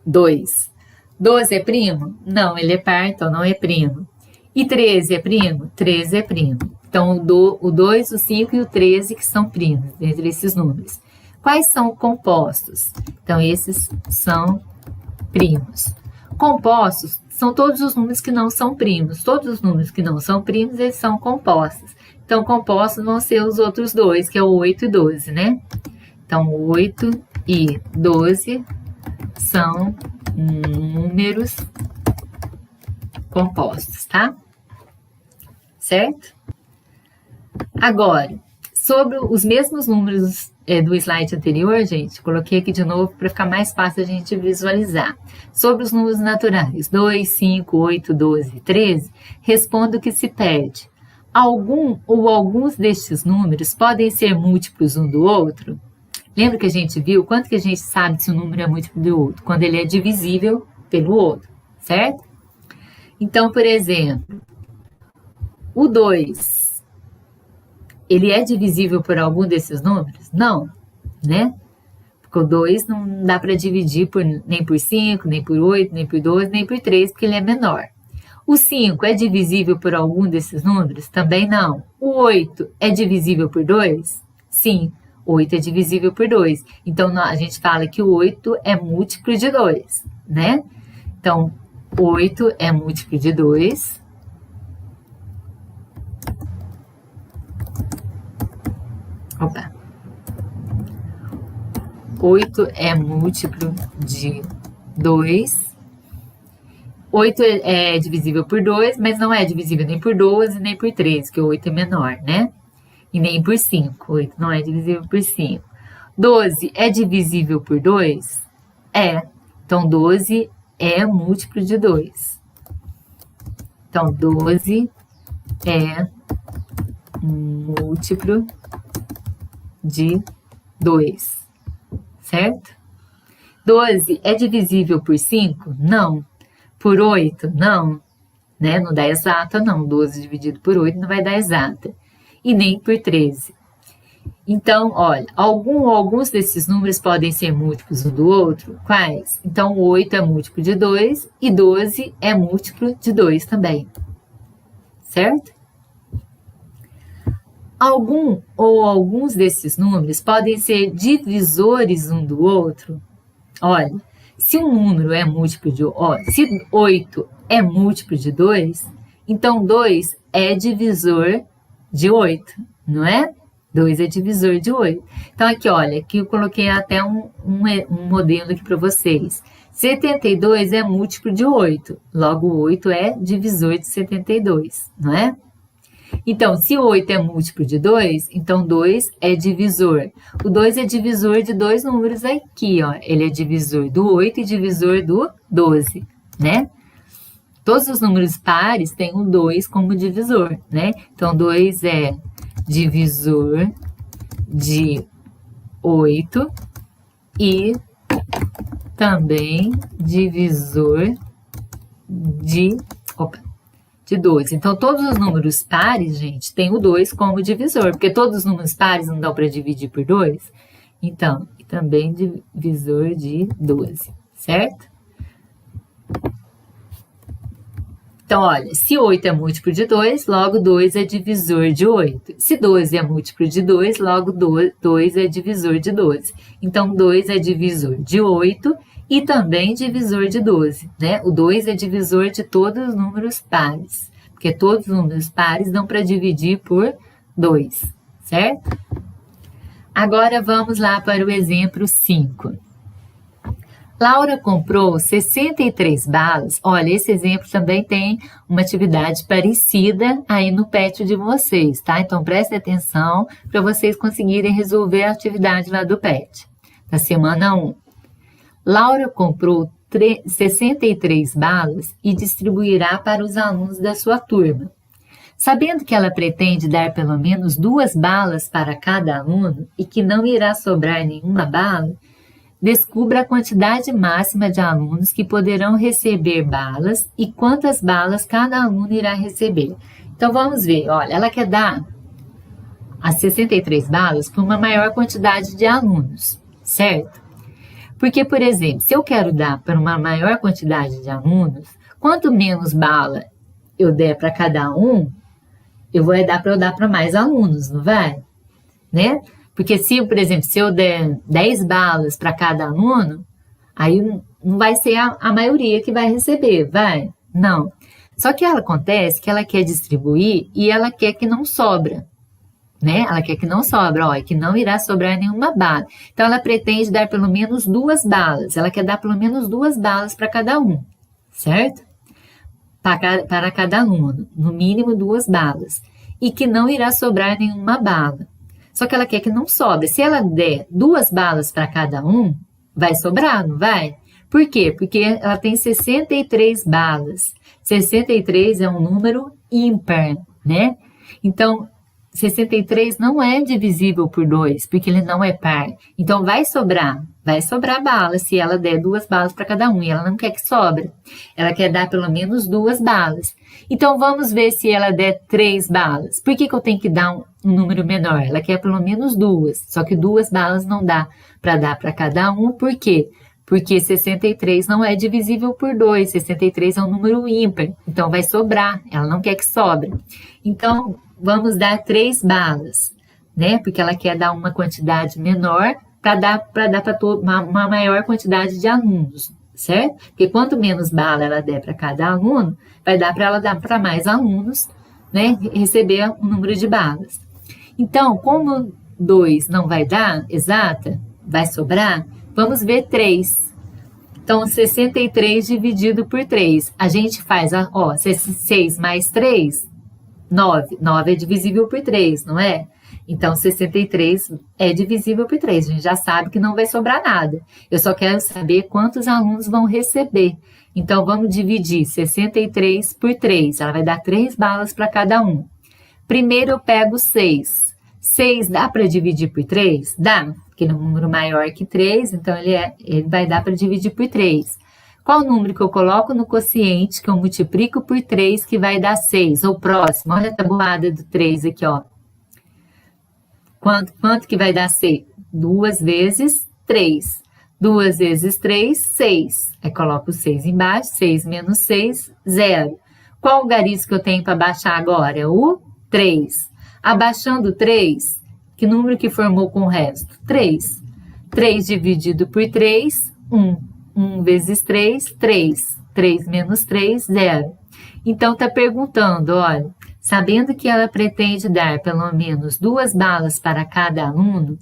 2. 12 é primo? Não, ele é par, então não é primo. E 13 é primo? 13 é primo. Então, o 2, o 5 e o 13 que são primos, entre esses números. Quais são compostos? Então, esses são primos. Compostos são todos os números que não são primos. Todos os números que não são primos, eles são compostos. Então, compostos vão ser os outros dois, que é o 8 e 12, né? Então, 8 e 12 são números compostos, tá? Certo? Agora, sobre os mesmos números do slide anterior, gente, coloquei aqui de novo para ficar mais fácil a gente visualizar. Sobre os números naturais, 2, 5, 8, 12 e 13, responda o que se pede. Algum ou alguns destes números podem ser múltiplos um do outro? Lembra que a gente viu quanto que a gente sabe se um número é múltiplo do outro? Quando ele é divisível pelo outro, certo? Então, por exemplo, o 2, ele é divisível por algum desses números? Não, né? Porque o 2 não dá para dividir nem por 5, nem por 8, nem por 12, nem por 3, porque ele é menor. O 5 é divisível por algum desses números? Também não. O 8 é divisível por 2? Sim. 8 é divisível por 2. Então, a gente fala que o 8 é múltiplo de 2, né? Então, 8 é múltiplo de 2. Opa. 8 é múltiplo de 2. 8 é divisível por 2, mas não é divisível nem por 12, nem por 13, que o 8 é menor, né? E nem por 5. 8 não é divisível por 5. 12 é divisível por 2? É. Então, 12 é múltiplo de 2. Então, 12 é múltiplo de 2. Certo? 12 é divisível por 5? Não. Por 8? Não. Né? Não dá exata, não. 12 dividido por 8 não vai dar exata. E nem por 13. Então, olha, alguns desses números podem ser múltiplos um do outro. Quais? Então, 8 é múltiplo de 2 e 12 é múltiplo de 2 também. Certo? Algum ou alguns desses números podem ser divisores um do outro. Olha, se um número é múltiplo de... se 8 é múltiplo de 2, então 2 é divisor de 8, não é? 2 é divisor de 8. Então, aqui, olha, aqui eu coloquei até um modelo aqui para vocês. 72 é múltiplo de 8, logo 8 é divisor de 72, não é? Então, se 8 é múltiplo de 2, então 2 é divisor. O 2 é divisor de dois números aqui, ó. Ele é divisor do 8 e divisor do 12, né? Todos os números pares têm o 2 como divisor, né? Então, 2 é divisor de 8 e também divisor de 12. Então, todos os números pares, gente, tem o 2 como divisor, porque todos os números pares não dão para dividir por 2. Então, também divisor de 12, certo? Então, olha, se 8 é múltiplo de 2, logo 2 é divisor de 8. Se 12 é múltiplo de 2, logo 2 é divisor de 12. Então, 2 é divisor de 8 e também divisor de 12, né? O 2 é divisor de todos os números pares, porque todos os números pares dão para dividir por 2, certo? Agora, vamos lá para o exemplo 5. Laura comprou 63 balas. Olha, esse exemplo também tem uma atividade parecida aí no pet de vocês, tá? Então, prestem atenção para vocês conseguirem resolver a atividade lá do pet, da semana 1. Laura comprou 63 balas e distribuirá para os alunos da sua turma. Sabendo que ela pretende dar pelo menos 2 balas para cada aluno e que não irá sobrar nenhuma bala, descubra a quantidade máxima de alunos que poderão receber balas e quantas balas cada aluno irá receber. Então, vamos ver. Olha, ela quer dar as 63 balas para uma maior quantidade de alunos, certo? Porque, por exemplo, se eu quero dar para uma maior quantidade de alunos, quanto menos bala eu der para cada um, eu vou dar para mais alunos, não vai? Né? Porque se, por exemplo, se eu der 10 balas para cada aluno, aí não vai ser a maioria que vai receber, vai? Não. Só que acontece que ela quer distribuir e ela quer que não sobra, né? Ela quer que não sobra, ó, e que não irá sobrar nenhuma bala. Então, ela pretende dar pelo menos 2 balas. Ela quer dar pelo menos 2 balas para cada um, certo? Para cada aluno, no mínimo 2 balas. E que não irá sobrar nenhuma bala. Só que ela quer que não sobre. Se ela der 2 balas para cada um, vai sobrar, não vai? Por quê? Porque ela tem 63 balas. 63 é um número ímpar, né? Então, 63 não é divisível por 2, porque ele não é par. Então, vai sobrar bala se ela der 2 balas para cada um. E ela não quer que sobre. Ela quer dar pelo menos 2 balas. Então, vamos ver se ela der 3 balas. Por que eu tenho que dar um número menor? Ela quer pelo menos 2. Só que 2 balas não dá para dar para cada um. Por quê? Porque 63 não é divisível por 2. 63 é um número ímpar. Então, vai sobrar. Ela não quer que sobre. Então, vamos dar 3 balas, né? Porque ela quer dar uma quantidade menor para dar para uma maior quantidade de alunos, certo? Porque quanto menos bala ela der para cada aluno, vai dar para ela dar para mais alunos, né? Receber um número de balas. Então, como 2 não vai dar exata, vai sobrar, vamos ver 3. Então, 63 dividido por 3. A gente faz, ó, 6 mais 3, 9. 9 é divisível por 3, não é? Então, 63 é divisível por 3. A gente já sabe que não vai sobrar nada. Eu só quero saber quantos alunos vão receber. Então, vamos dividir 63 por 3. Ela vai dar 3 balas para cada um. Primeiro, eu pego 6. 6 dá para dividir por 3? Dá, porque é um número maior que 3, então ele vai dar para dividir por 3. Qual o número que eu coloco no quociente, que eu multiplico por 3, que vai dar 6? Ou próximo, olha a tabuada do 3 aqui, ó. Quanto que vai dar 6? 2 vezes 3. 2 vezes 3, 6. Aí coloco o 6 embaixo, 6 menos 6, 0. Qual algarismo que eu tenho para baixar agora? O 3. Abaixando 3, que número que formou com o resto? 3. 3 dividido por 3, 1. 1 vezes 3, 3. 3 menos 3, 0. Então, está perguntando, olha, sabendo que ela pretende dar pelo menos 2 balas para cada aluno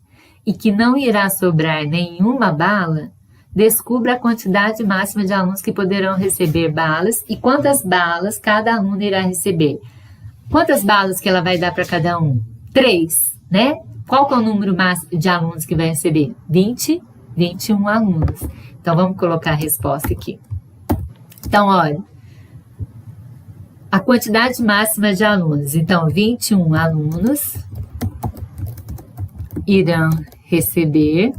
e que não irá sobrar nenhuma bala, descubra a quantidade máxima de alunos que poderão receber balas e quantas balas cada aluno irá receber. Quantas balas que ela vai dar para cada um? 3, né? Qual que é o número máximo de alunos que vai receber? 21 alunos. Então, vamos colocar a resposta aqui. Então, olha, a quantidade máxima de alunos. Então, 21 alunos irão receber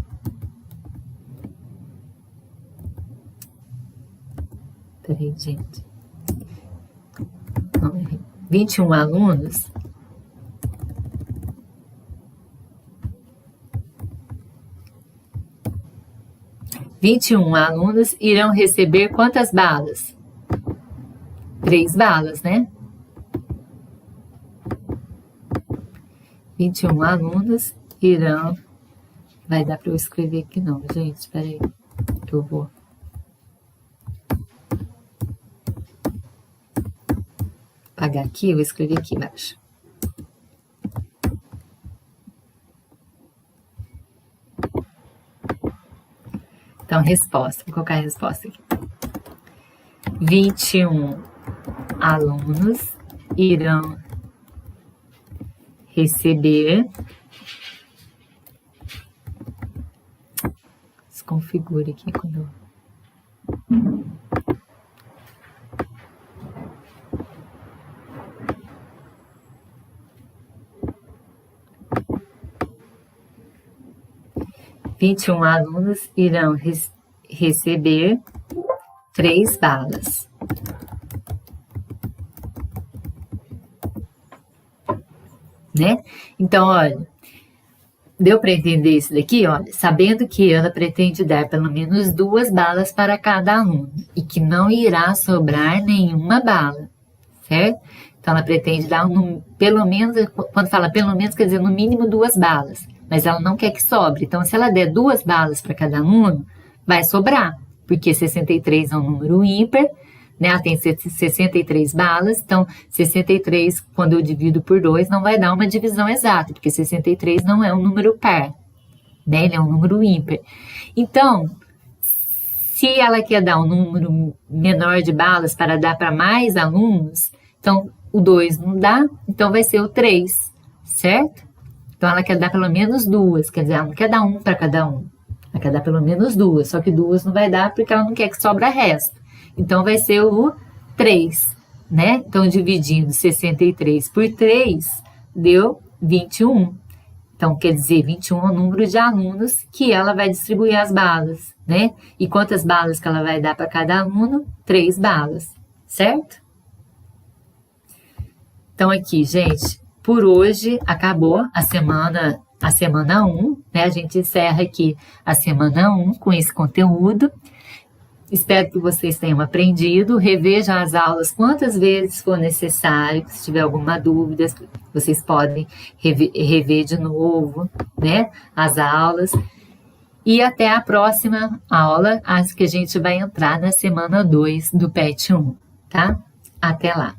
21 alunos irão receber quantas balas? 3 balas, né? 21 alunos irão... Vai dar para eu escrever aqui não, gente, espera aí, que eu vou... apagar aqui, eu vou escrever aqui embaixo. Então, resposta, vou colocar a resposta aqui. 21 alunos irão receber... Desconfigure aqui quando eu... ...21 alunos irão receber 3 balas. Né? Então, olha, deu para entender isso daqui? Olha, sabendo que ela pretende dar pelo menos 2 balas para cada aluno e que não irá sobrar nenhuma bala, certo? Então, ela pretende dar pelo menos, quando fala pelo menos, quer dizer no mínimo 2 balas, mas ela não quer que sobre. Então, se ela der 2 balas para cada aluno, vai sobrar, porque 63 é um número ímpar, né? Ela tem 63 balas, então 63, quando eu divido por 2, não vai dar uma divisão exata, porque 63 não é um número par, né? Ele é um número ímpar. Então, se ela quer dar um número menor de balas para dar para mais alunos, então o 2 não dá, então vai ser o 3, certo? Então ela quer dar pelo menos 2, quer dizer, ela não quer dar 1 para cada um, ela quer dar pelo menos 2, só que 2 não vai dar porque ela não quer que sobra resto. Então, vai ser o 3, né? Então, dividindo 63 por 3, deu 21. Então, quer dizer, 21 é o número de alunos que ela vai distribuir as balas, né? E quantas balas que ela vai dar para cada aluno? 3 balas, certo? Então, aqui, gente, por hoje acabou a semana 1, né? A gente encerra aqui a semana 1 com esse conteúdo. Espero que vocês tenham aprendido. Revejam as aulas quantas vezes for necessário. Se tiver alguma dúvida, vocês podem rever de novo, né, as aulas. E até a próxima aula, acho que a gente vai entrar na semana 2 do PET 1, tá? Até lá!